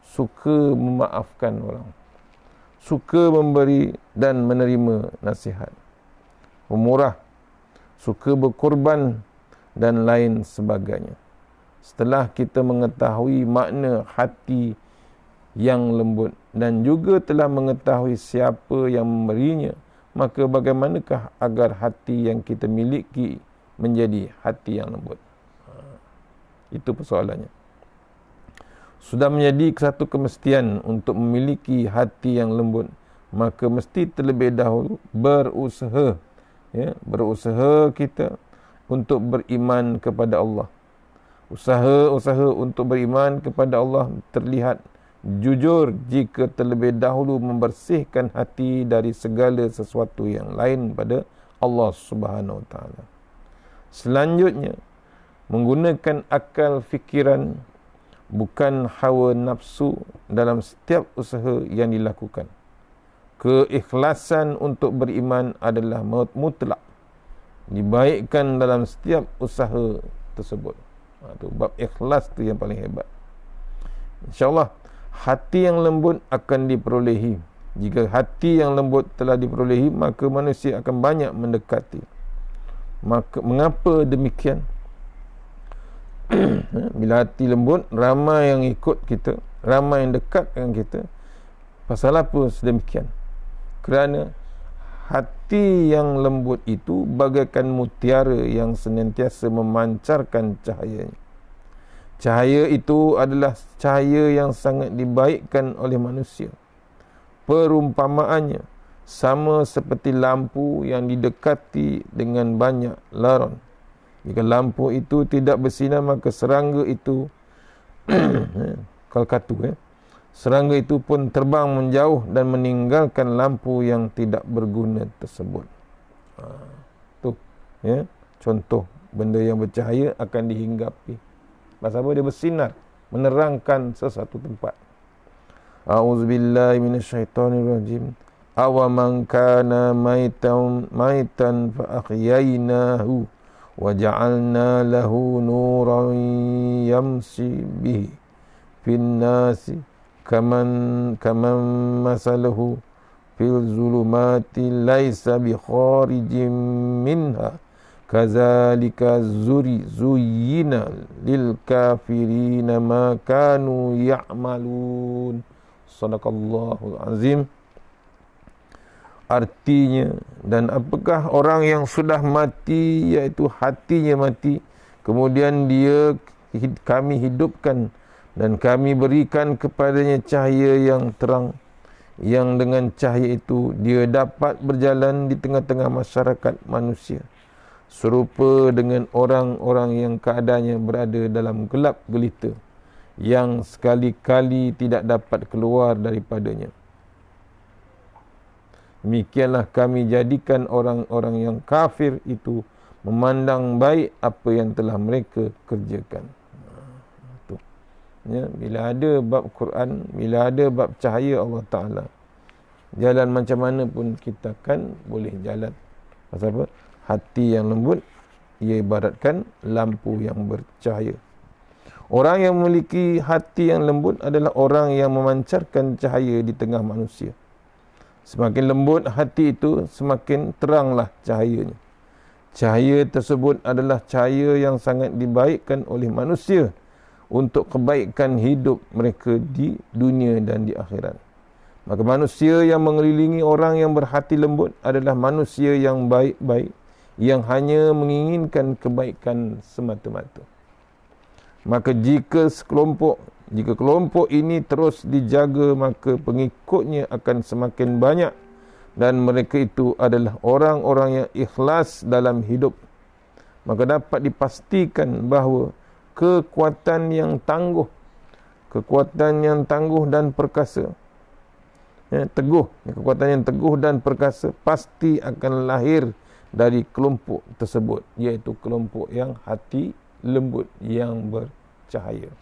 suka memaafkan orang, suka memberi dan menerima nasihat, pemurah, suka berkorban dan lain sebagainya. Setelah kita mengetahui makna hati yang lembut dan juga telah mengetahui siapa yang memberinya, maka bagaimanakah agar hati yang kita miliki menjadi hati yang lembut? Itu persoalannya. Sudah menjadi satu kemestian untuk memiliki hati yang lembut, maka mesti terlebih dahulu berusaha, berusaha kita untuk beriman kepada Allah. Usaha untuk beriman kepada Allah terlihat jujur jika terlebih dahulu membersihkan hati dari segala sesuatu yang lain pada Allah Subhanahu Wa Taala. Selanjutnya, menggunakan akal fikiran, bukan hawa nafsu dalam setiap usaha yang dilakukan. Keikhlasan untuk beriman adalah mutlak, dibaikkan dalam setiap usaha tersebut. Tu bab ikhlas tu yang paling hebat. InsyaAllah hati yang lembut akan diperolehi. Jika hati yang lembut telah diperolehi, maka manusia akan banyak mendekati. Maka mengapa demikian? Bila hati lembut, ramai yang ikut kita, ramai yang dekat dengan kita. Pasal apa sedemikian? Kerana hati yang lembut itu bagaikan mutiara yang senantiasa memancarkan cahayanya. Cahaya itu adalah cahaya yang sangat dibaikkan oleh manusia. Perumpamaannya sama seperti lampu yang didekati dengan banyak laron. Jika lampu itu tidak bersinar, maka serangga itu serangga itu pun terbang menjauh dan meninggalkan lampu yang tidak berguna tersebut. Contoh benda yang bercahaya akan dihinggapi. Pasal apa? Dia bersinar, menerangkan sesuatu tempat. A'udzubillahi minasyaitonirrajim. Awaman kana maitan fa ahyaynahu wa ja'alna lahu nuran yamshi bihi fin nasi kaman masalahu fil zulumati laisa bi kharijin minha kadzalika zuyyina lil kafirina ma kanu ya'malun. Sadaqallahul azim. Artinya, dan apakah orang yang sudah mati, iaitu hatinya mati, kemudian kami hidupkan dan kami berikan kepadanya cahaya yang terang, yang dengan cahaya itu dia dapat berjalan di tengah-tengah masyarakat manusia, serupa dengan orang-orang yang keadaannya berada dalam gelap gelita, yang sekali-kali tidak dapat keluar daripadanya. Demikianlah kami jadikan orang-orang yang kafir itu memandang baik apa yang telah mereka kerjakan. Itu. Ya, bila ada bab Quran, bila ada bab cahaya Allah Ta'ala, jalan macam mana pun kita kan boleh jalan. Pasal apa? Hati yang lembut, ia ibaratkan lampu yang bercahaya. Orang yang memiliki hati yang lembut adalah orang yang memancarkan cahaya di tengah manusia. Semakin lembut hati itu, semakin teranglah cahayanya. Cahaya tersebut adalah cahaya yang sangat dibaikkan oleh manusia untuk kebaikan hidup mereka di dunia dan di akhirat. Maka manusia yang mengelilingi orang yang berhati lembut adalah manusia yang baik-baik, yang hanya menginginkan kebaikan semata-mata. Maka jika kelompok ini terus dijaga, maka pengikutnya akan semakin banyak dan mereka itu adalah orang-orang yang ikhlas dalam hidup. Maka dapat dipastikan bahawa kekuatan yang tangguh dan perkasa, kekuatan yang teguh dan perkasa pasti akan lahir dari kelompok tersebut, iaitu kelompok yang hati lembut, yang bercahaya.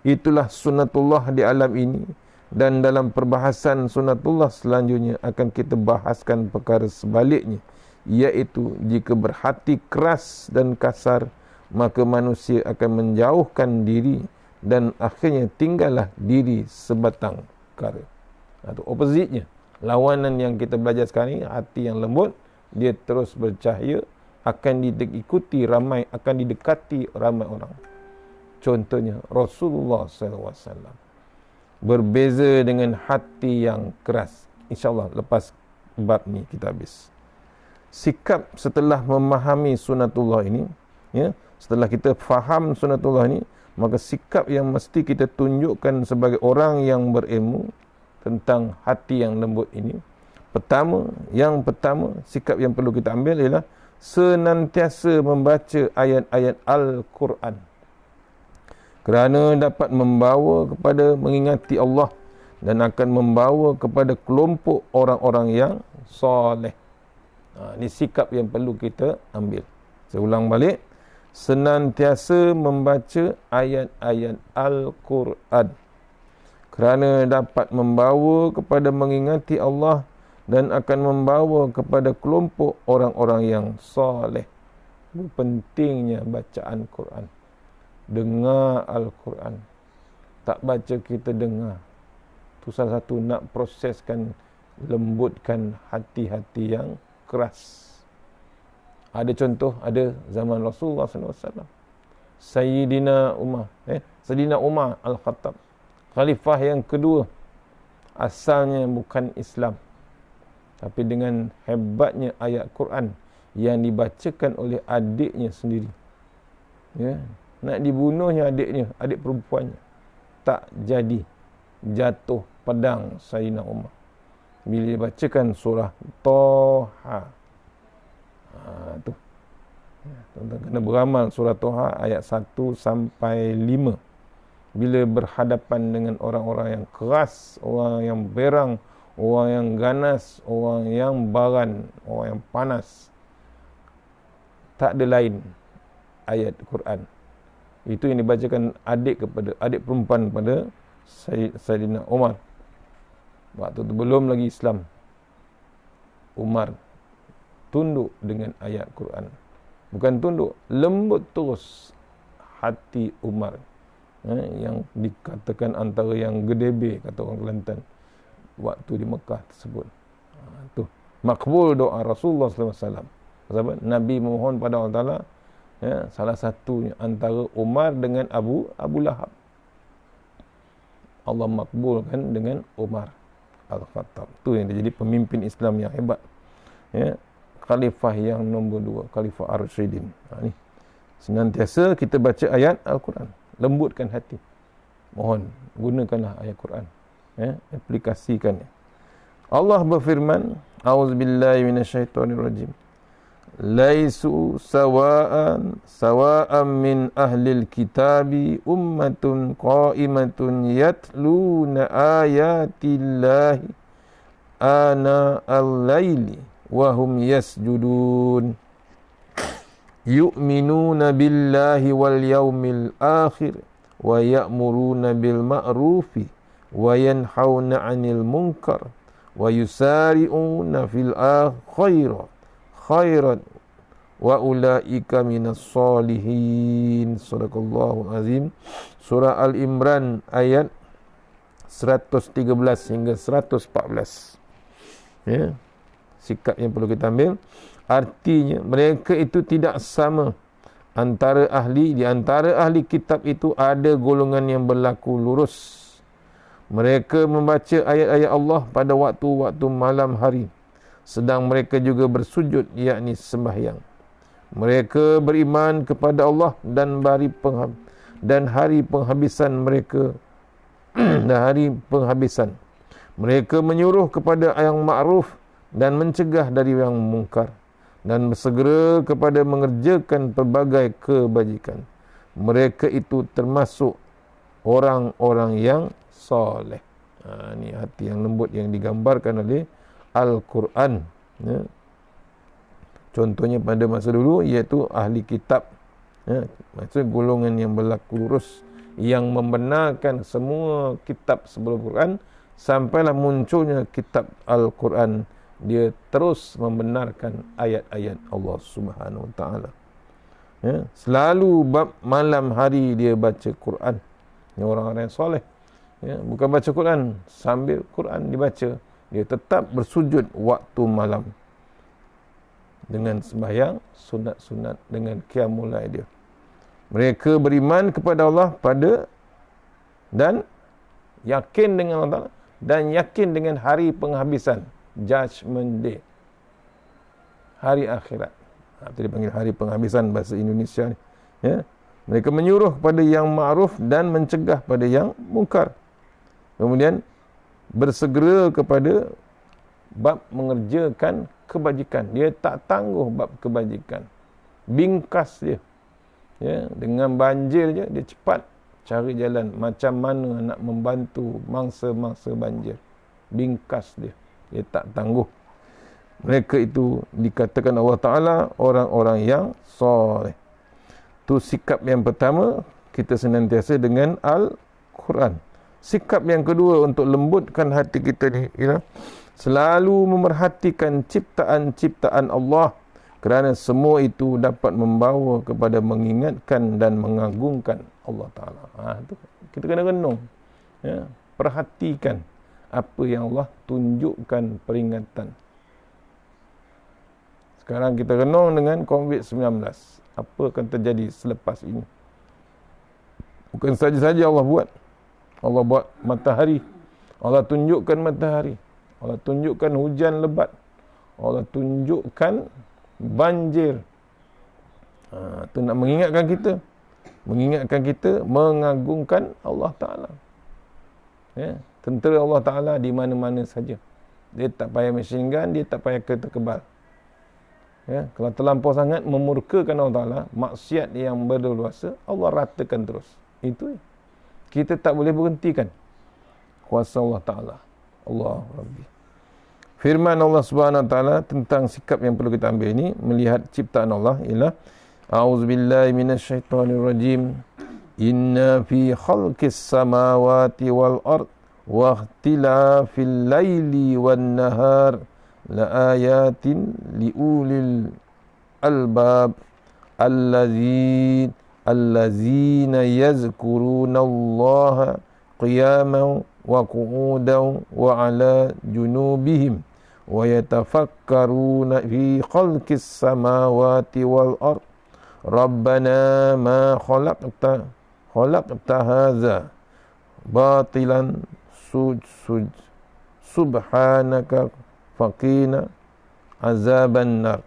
Itulah sunnatullah di alam ini, dan dalam perbahasan sunnatullah selanjutnya akan kita bahaskan perkara sebaliknya, iaitu jika berhati keras dan kasar, maka manusia akan menjauhkan diri dan akhirnya tinggallah diri sebatang kara. Itu opposite-nya. Lawanan yang kita belajar sekarang ini, hati yang lembut, dia terus bercahaya, akan didekati ramai orang. Contohnya Rasulullah SAW berbeza dengan hati yang keras. InsyaAllah lepas bab ni kita habis. Sikap setelah memahami sunatullah ini, setelah kita faham sunatullah ini, maka sikap yang mesti kita tunjukkan sebagai orang yang berilmu tentang hati yang lembut ini, yang pertama, sikap yang perlu kita ambil ialah senantiasa membaca ayat-ayat Al-Quran, kerana dapat membawa kepada mengingati Allah dan akan membawa kepada kelompok orang-orang yang soleh. Ini sikap yang perlu kita ambil. Saya ulang balik, senantiasa membaca ayat-ayat Al-Quran, kerana dapat membawa kepada mengingati Allah dan akan membawa kepada kelompok orang-orang yang soleh. Itu pentingnya bacaan Quran. Dengar Al-Quran. Tak baca kita dengar. Itu salah satu nak proseskan, lembutkan hati-hati yang keras. Ada contoh, ada zaman Rasulullah SAW. Sayyidina Umar Al-Khattab, khalifah yang kedua, asalnya bukan Islam, tapi dengan hebatnya ayat Quran yang dibacakan oleh adiknya sendiri, nak dibunuhnya adik perempuannya, tak jadi, jatuh pedang Sayyidina Umar bila dibacakan surah Toha. Tu tuan-tuan kena beramal surah Toha ayat 1 sampai 5. Bila berhadapan dengan orang-orang yang keras, orang yang berang, orang yang ganas, orang yang baran, orang yang panas, tak ada lain ayat Quran. Itu yang dibacakan adik perempuan pada Sayyidina Umar. Waktu itu belum lagi Islam. Umar tunduk dengan ayat Quran. Bukan tunduk, lembut terus hati Umar. Yang dikatakan antara yang gedebe, kata orang Kelantan, waktu di Mekah tersebut. Tu makbul doa Rasulullah SAW. Sebab Nabi memohon pada Allah Ta'ala, salah satunya antara Umar dengan Abu Lahab. Allah makbulkan dengan Umar Al-Khattab. Tu yang dia jadi pemimpin Islam yang hebat. Khalifah yang nombor 2, Khalifah Ar-Rasyidin. Ni senantiasa kita baca ayat Al-Quran, lembutkan hati. Mohon gunakanlah ayat Quran, aplikasikannya. Allah berfirman, auzubillahi minasyaitonirrajim, laisu sawa'an min ahlil kitabi ummatun qa'imatun yatluna ayatillahi ana al-laili wa hum yasjudun yu'minuna billahi wal yaumil akhir wa ya'muruna bil ma'rufi wa yanhauna 'anil munkar wa yusari'una fil khairat wa ulaika minas solihin. Sadaqallahu azim. Surah Al-Imran ayat 113 hingga 114. Ya. Sikap yang perlu kita ambil, artinya mereka itu tidak sama. Di antara ahli kitab itu ada golongan yang berlaku lurus. Mereka membaca ayat-ayat Allah pada waktu-waktu malam hari, sedang mereka juga bersujud, yakni sembahyang. Mereka beriman kepada Allah dan hari penghabisan mereka dan hari penghabisan. Mereka menyuruh kepada yang ma'ruf dan mencegah dari yang mungkar, dan bersegera kepada mengerjakan pelbagai kebajikan. Mereka itu termasuk orang-orang yang soleh. Ini hati yang lembut yang digambarkan oleh Al-Quran. Ya. Contohnya pada masa dulu, iaitu ahli kitab. Ya. Maksudnya golongan yang berlaku lurus, yang membenarkan semua kitab sebelum Quran, sampailah munculnya kitab Al-Quran. Dia terus membenarkan ayat-ayat Allah Subhanahu Wa Taala. Ya, selalu bab malam hari dia baca Quran. Ini orang-orang yang soleh. Ya, bukan baca Quran sambil Quran dibaca. Dia tetap bersujud waktu malam dengan sembahyang sunat-sunat, dengan qiyamul lail dia. Mereka beriman kepada Allah dan yakin dengan Allah dan yakin dengan hari penghabisan, Judgment Day, hari akhirat. Itu dipanggil hari penghabisan bahasa Indonesia ni. Ya. Mereka menyuruh pada yang ma'ruf dan mencegah pada yang mungkar. Kemudian bersegera kepada bab mengerjakan kebajikan. Dia tak tangguh bab kebajikan. Bingkas dia. Ya, dengan banjir je dia cepat cari jalan macam mana nak membantu mangsa-mangsa banjir. Bingkas dia. Dia tak tangguh. Mereka itu dikatakan Allah Ta'ala orang-orang yang soleh. Itu sikap yang pertama, kita senantiasa dengan Al-Quran. Sikap yang kedua untuk lembutkan hati kita ni ialah selalu memerhatikan ciptaan-ciptaan Allah, kerana semua itu dapat membawa kepada mengingatkan dan mengagungkan Allah Ta'ala. Itu kita kena renung. Ya, perhatikan apa yang Allah tunjukkan peringatan. Sekarang kita renung dengan COVID-19. Apa akan terjadi selepas ini? Bukan saja-saja Allah buat. Allah buat matahari. Allah tunjukkan matahari. Allah tunjukkan hujan lebat. Allah tunjukkan banjir. Itu nak mengingatkan kita. Mengingatkan kita mengagungkan Allah Ta'ala. Ya. Tentera Allah Ta'ala di mana-mana saja. Dia tak payah machine gun, dia tak payah kereta kebal. Ya, kalau terlampau sangat memurkakan Allah Ta'ala, maksiat yang berleluasa, Allah ratakan terus. Itu kita tak boleh berhentikan kuasa Allah Ta'ala. Allah Rabbi. Firman Allah Subhanahu Wa Ta'ala tentang sikap yang perlu kita ambil ini, melihat ciptaan Allah, ialah A'udzubillahi minasyaitonirrajim. Inna fi khalqis samawati wal ard wa ikhtilafil laili wan nahar la ayatin liulil albab allazina yazkuruna Allah qiyaman wa qu'udan wa ala junubihim wa yatafakkaruna fi khalqis samawati wal ard rabbana ma khalaqta hadza batilan subhanaka faqina azaban nar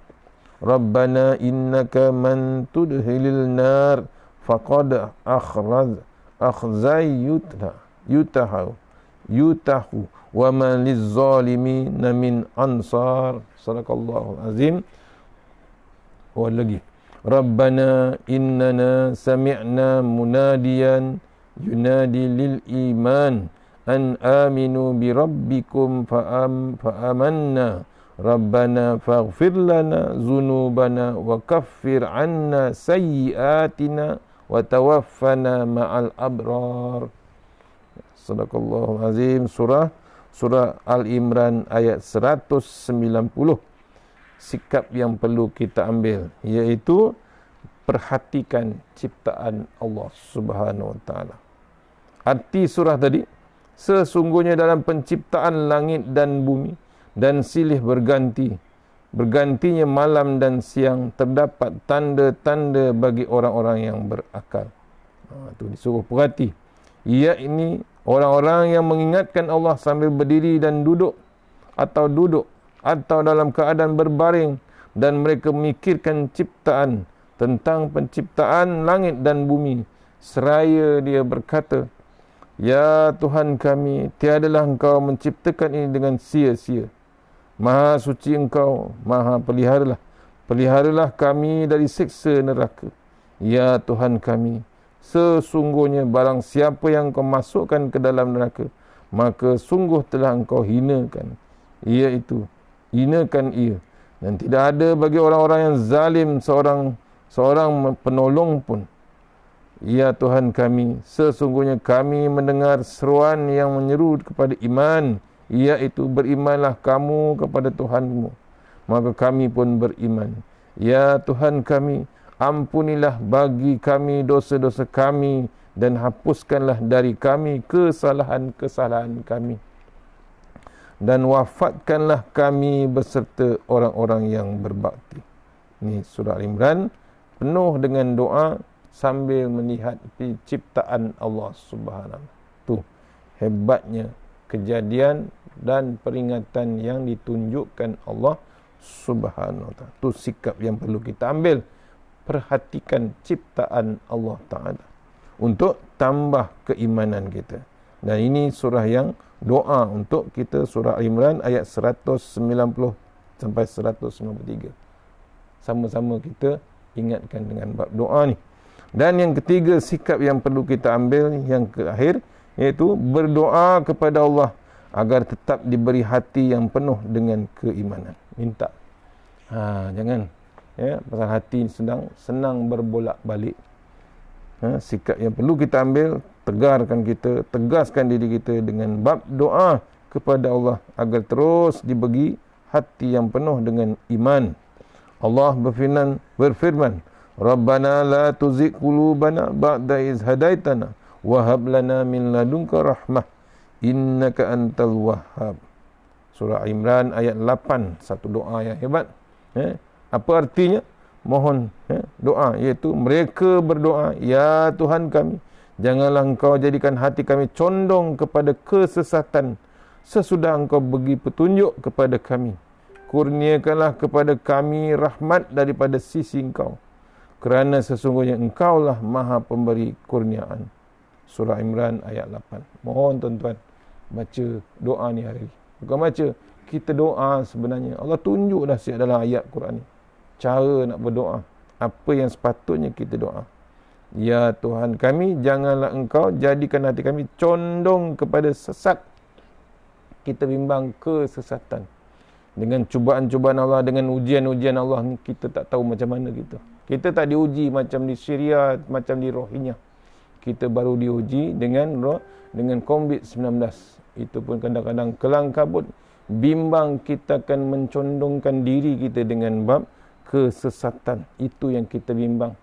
rabbana innaka man tudhilil nar faqad yutahu wa man lizzalimin min ansar. Sadaqallahu azim. Lagi rabbana innana sami'na munadiyan yunadi lil iman an aminu bi rabbikum fa'amanna rabbana faghfir lana dzunubana wa kaffir 'anna sayyi'atina wa tawaffana ma'al abrar. Sadaqallahul azim. Surah Al-Imran ayat 190. Sikap yang perlu kita ambil, iaitu perhatikan ciptaan Allah Subhanahu wa taala. Arti surah tadi, sesungguhnya dalam penciptaan langit dan bumi dan silih bergantinya malam dan siang terdapat tanda-tanda bagi orang-orang yang berakal. Itu disuruh perhati. Ia ini orang-orang yang mengingatkan Allah sambil berdiri dan duduk atau dalam keadaan berbaring, dan mereka memikirkan ciptaan, tentang penciptaan langit dan bumi, seraya dia berkata, ya Tuhan kami, tiadalah Engkau menciptakan ini dengan sia-sia. Maha suci Engkau, Maha peliharalah kami dari siksa neraka. Ya Tuhan kami, sesungguhnya barang siapa yang Engkau masukkan ke dalam neraka, maka sungguh telah Engkau hinakan ia, dan tidak ada bagi orang-orang yang zalim seorang penolong pun. Ya Tuhan kami, sesungguhnya kami mendengar seruan yang menyeru kepada iman, iaitu berimanlah kamu kepada Tuhanmu. Maka kami pun beriman. Ya Tuhan kami, ampunilah bagi kami dosa-dosa kami, dan hapuskanlah dari kami kesalahan-kesalahan kami, dan wafatkanlah kami beserta orang-orang yang berbakti. Ini surah Al-Imran penuh dengan doa sambil melihat ciptaan Allah Subhanahu. Tu hebatnya kejadian dan peringatan yang ditunjukkan Allah Subhanahu wa taala. Tu sikap yang perlu kita ambil, perhatikan ciptaan Allah Taala untuk tambah keimanan kita. Dan ini surah yang doa untuk kita, surah Al-Imran ayat 190 sampai 193. Sama-sama kita ingatkan dengan bab doa ni. Dan yang ketiga, sikap yang perlu kita ambil yang terakhir, iaitu berdoa kepada Allah agar tetap diberi hati yang penuh dengan keimanan. Minta. Jangan pasal hati senang berbolak-balik. Sikap yang perlu kita ambil, tegaskan diri kita dengan bab doa kepada Allah agar terus dibagi hati yang penuh dengan iman. Allah berfirman, Rabbana la tuzigh qulubana ba'da iz hadaitana wa hab lana min ladunka rahmah innaka antal wahhab. Surah Imran ayat 8, satu doa yang hebat. Apa artinya? Mohon doa, iaitu mereka berdoa, ya Tuhan kami, janganlah Engkau jadikan hati kami condong kepada kesesatan sesudah Engkau bagi petunjuk kepada kami. Kurniakanlah kepada kami rahmat daripada sisi Engkau, kerana sesungguhnya Engkaulah Maha Pemberi kurniaan. Surah Imran ayat 8. Mohon tuan-tuan baca doa ni hari ini. Bukan baca, kita doa sebenarnya. Allah tunjuk dah siap dalam ayat Quran ni cara nak berdoa, apa yang sepatutnya kita doa. Ya Tuhan kami, janganlah Engkau jadikan hati kami condong kepada sesat. Kita bimbang kesesatan. Dengan cubaan-cubaan Allah, dengan ujian-ujian Allah ni, kita tak tahu macam mana kita. Kita tak diuji macam di Syria, macam di Rohingya. Kita baru diuji dengan COVID-19. Itu pun kadang-kadang kelang kabut. Bimbang kita akan mencondongkan diri kita dengan bab kesesatan. Itu yang kita bimbang.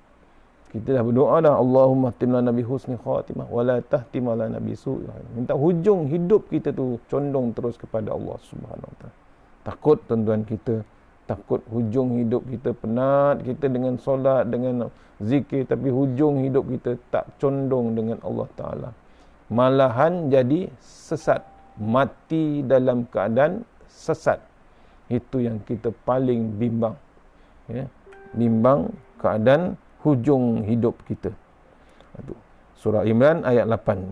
Kita dah berdoa dah, Allahumma timna nabi husni khatimah wala tahtim ala nabi su'i. Minta hujung hidup kita tu condong terus kepada Allah Subhanahu wa taala. Takut tuan-tuan kita, takut hujung hidup kita penat kita dengan solat, dengan zikir, tapi hujung hidup kita tak condong dengan Allah Taala. Malahan jadi sesat, mati dalam keadaan sesat. Itu yang kita paling bimbang. Bimbang keadaan hujung hidup kita. Surah Imran ayat 8.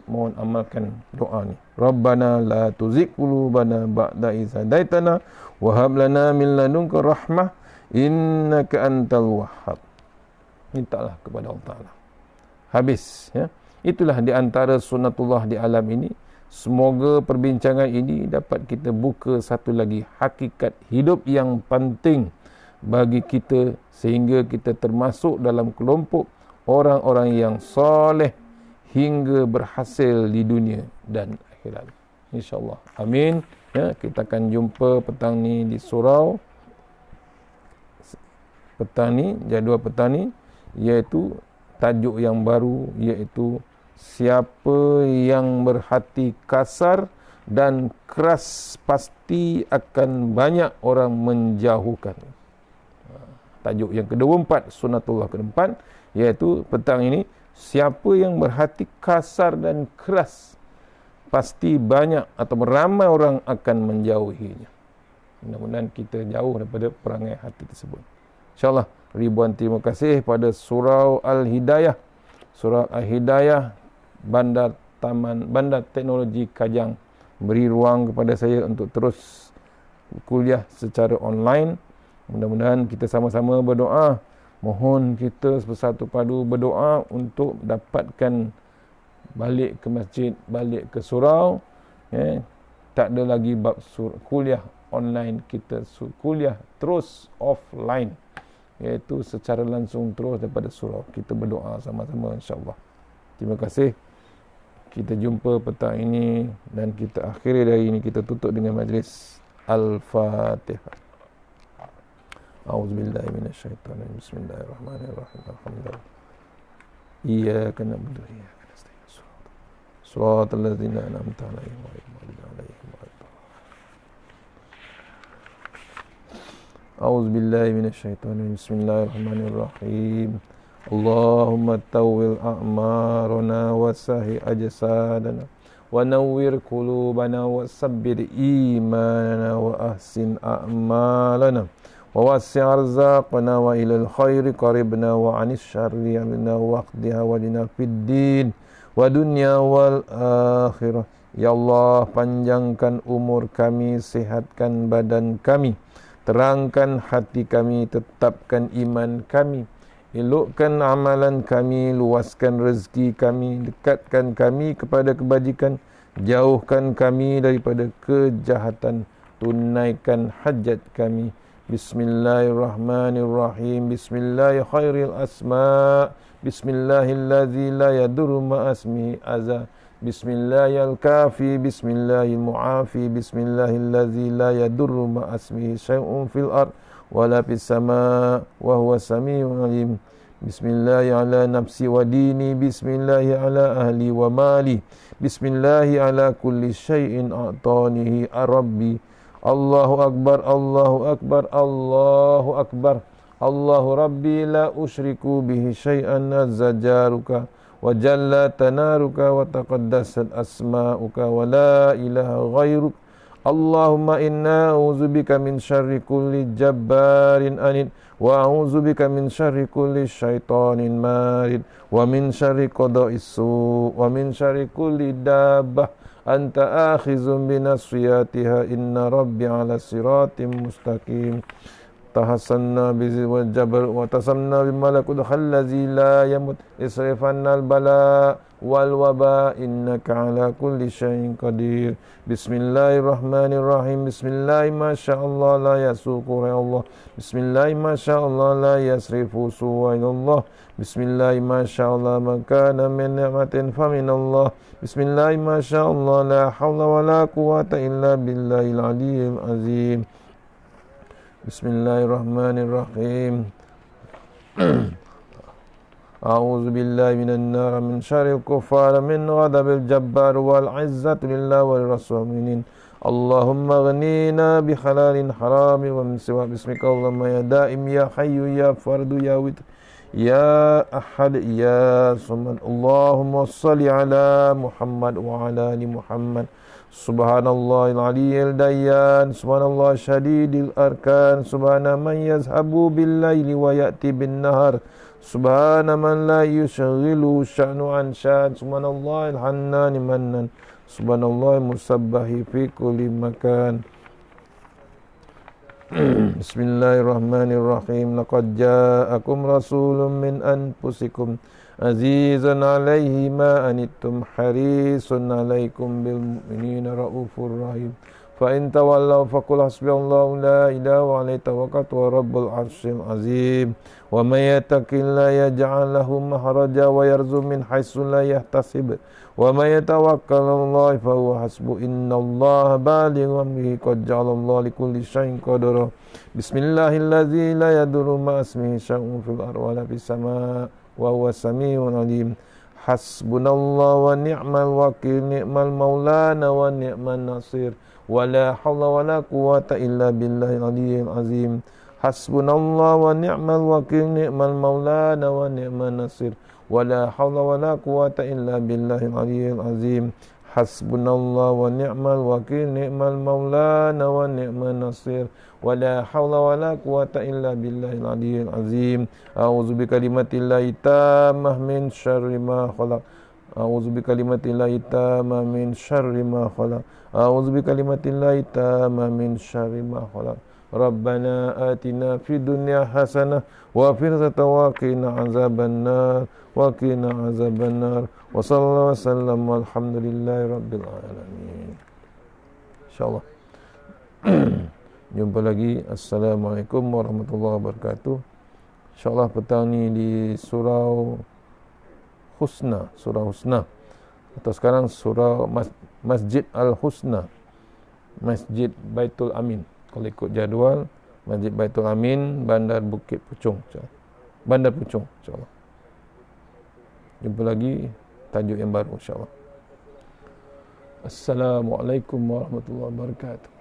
Mohon amalkan doa ni. Rabbana la tuzigh qulubana ba'da idh hadaitana wa hab lana min ladunka rahmah innaka antal wahhab. Mintalah kepada Allah Taala. Habis Itulah di antara sunnatullah di alam ini, Semoga perbincangan ini dapat kita buka satu lagi hakikat hidup yang penting bagi kita sehingga kita termasuk dalam kelompok orang-orang yang soleh hingga berhasil di dunia dan akhirat. InsyaAllah. Amin. Ya, kita akan jumpa petang ni di surau petang ni, jadual petang ni, iaitu tajuk yang baru, iaitu siapa yang berhati kasar dan keras pasti akan banyak orang menjauhkan. Tajuk yang ke-24, sunatullah ke-4, iaitu petang ini, siapa yang berhati kasar dan keras pasti banyak atau ramai orang akan menjauhinya. Mudah-mudahan kita jauh daripada perangai hati tersebut. InsyaAllah, ribuan terima kasih pada Surau Al-Hidayah. Surau Al-Hidayah, Bandar Teknologi Kajang, beri ruang kepada saya untuk terus kuliah secara online. Mudah-mudahan kita sama-sama berdoa. Mohon kita bersatu padu berdoa untuk dapatkan balik ke masjid, balik ke surau. Tak ada lagi bab kuliah online, kita kuliah terus offline, iaitu secara langsung terus daripada surau. Kita berdoa sama-sama insya-Allah. Terima kasih. Kita jumpa petang ini dan kita akhiri dari ini, kita tutup dengan majlis Al-Fatihah. A'udzubillahi minasyaitonir rajim. Bismillahirrahmanirrahim. Alhamdulillah. Iyyaka na'budu wa iyyaka nasta'in. Shiratal ladzina an'amta 'alaihim ghairil maghdubi 'alaihim waladdallin. A'udzubillahi minasyaitonir rajim. Bismillahirrahmanirrahim. Allahumma tawwil a'marana wa sahi ajsadana wa nawwir qulubana wa sabbir imanana wa ahsin a'malana wa wasi' arzaqana wa ilal khairi qaribna wa anis syarri amna wa qdiha wa lina fid din wa dunya wal akhirah. Ya Allah, panjangkan umur kami, sihatkan badan kami, terangkan hati kami, tetapkan iman kami, elokkan amalan kami, luaskan rezeki kami, dekatkan kami kepada kebajikan, jauhkan kami daripada kejahatan, tunaikan hajat kami. Bismillahirrahmanirrahim. Bismillahirrahmanirrahim. Asma'. Bismillahilladzi la yadurru ma'asmihi azza. Bismillahil-kafi. Bismillahil-mu'afi. Bismillahilladzi la yadurru ma'asmihi syai'un fil ard wala fis sama' wa huwa sami'un alim. Bismillahi ala nafsi wa dini. Bismillahi ala ahli wa mali. Bismillahi ala kulli syai'in a'tanihi rabbi. Allahu akbar, Allahu akbar, Allahu akbar. Allahu rabbi la usyriku bihi syai'an azzajaruka wa jalla tanaruka wa taqaddasat asma'uka wa la ilaha ghairuk. Allahumma inna a'udzubika min syarri kulli jabbarin anid wa a'udzubika min syarri kulli syaitanin marid wa min syarri qada'is su wa min syarri kulli dabbah anta akhizun binasiyatiha inna rabbi ala siratim mustaqim. Tahassanna bizi wal jabal wa tasamna bimalakut khallazi la yamut isrifanna al bala wal waba innaka ala kulli syai'in qadir. Bismillahirrahmanirrahim. Bismillahi masyaallah la yasuqu Allah. Bismillahi masyaallah la yasrifu suwa ilallah. Bismillahi masyaallah makana min ni'matin faminallah. Bismillahi masyaallah la hawla wa la quwata illa billahil aliyyil azim. Bismillahirrahmanirrahim. A'udzu billahi minan nar min syarril kuffar min ghadabil jabbar wal 'izzatu lillahi wal rasulin. Allahumma ghnina bi halalin haramin wa min siwa bismika Allahumma ya daim ya hayyu ya fardu ya witr ya ahad ya samad. Allahumma shalli ala Muhammad wa ala ali Muhammad. Subhanallahil aliyyil dayyan, subhanallah syadidil arkan, subhana man yazhabu bil laili wa ya'ti bin nahar, subhana man la yushghilu sya'nu an sya'an, subhanallahil hannani mannan, subhanallahil musabbahi fi kulli makan. Bismillahirrahmanirrahim. Laqad ja'akum rasulun min anfusikum azizun alaihi ma anittum harisun alaikum bil mu'minina raufur rahim. Fa in tawallaw faqul hasbiyallahu la ilaha illa tawakkaltu wa rabbul arsyil azim. Wa may yattaqillaha yaj'al lahu makhraja wa yarzuqhu min haitsu la yahtasib. Wa may yatawakkal 'alallahi fa huwa hasbuh. Innallaha balighu amrihi qad ja'alallahu likulli syai'in qadara. Bismillahilladzi la yadurru ma ismihi syai'un fil ardi wa la fis sama' wa huwas samiul 'alim. Hasbunallahu wa ni'mal wakil, ni'mal maulana wa ni'man nasir. Wala haula wala quwata illa billahil aliyyil azim. Hasbunallahu wa ni'mal wakil, ni'mal maulana wa ni'man nasir. Wala haula wala quwata illa billahil aliyyil azim. Hasbunallahu wa ni'mal wakil, ni'mal maulana wa ni'man nasir. Wala haula wala quwata illa billahil aliyyil azim. A'udzu bikalimatillahi tammah min syarri ma khalaq. A'udzu bikalimatillahi tammah min syarri ma khalaq. A'udzu bikalimatillahi tammah min syarri ma khalaq. Rabbana atina fid dunya hasanah wa fil akhirati wa qina azabannar wa qina azabannar. Wa sallallahu wasallam walhamdulillahi rabbil alamin. Insyaallah. Jumpa lagi. Assalamualaikum warahmatullahi wabarakatuh. Insyaallah petang ni di surau Husna, surah Husna. Atau sekarang surah Masjid Al-Husna, Masjid Baitul Amin. Kalau ikut jadual, Masjid Baitul Amin, Bandar Bukit Puchong, Bandar Puchong, insyaAllah. Jumpa lagi tajuk yang baru, insyaAllah. Assalamualaikum warahmatullahi wabarakatuh.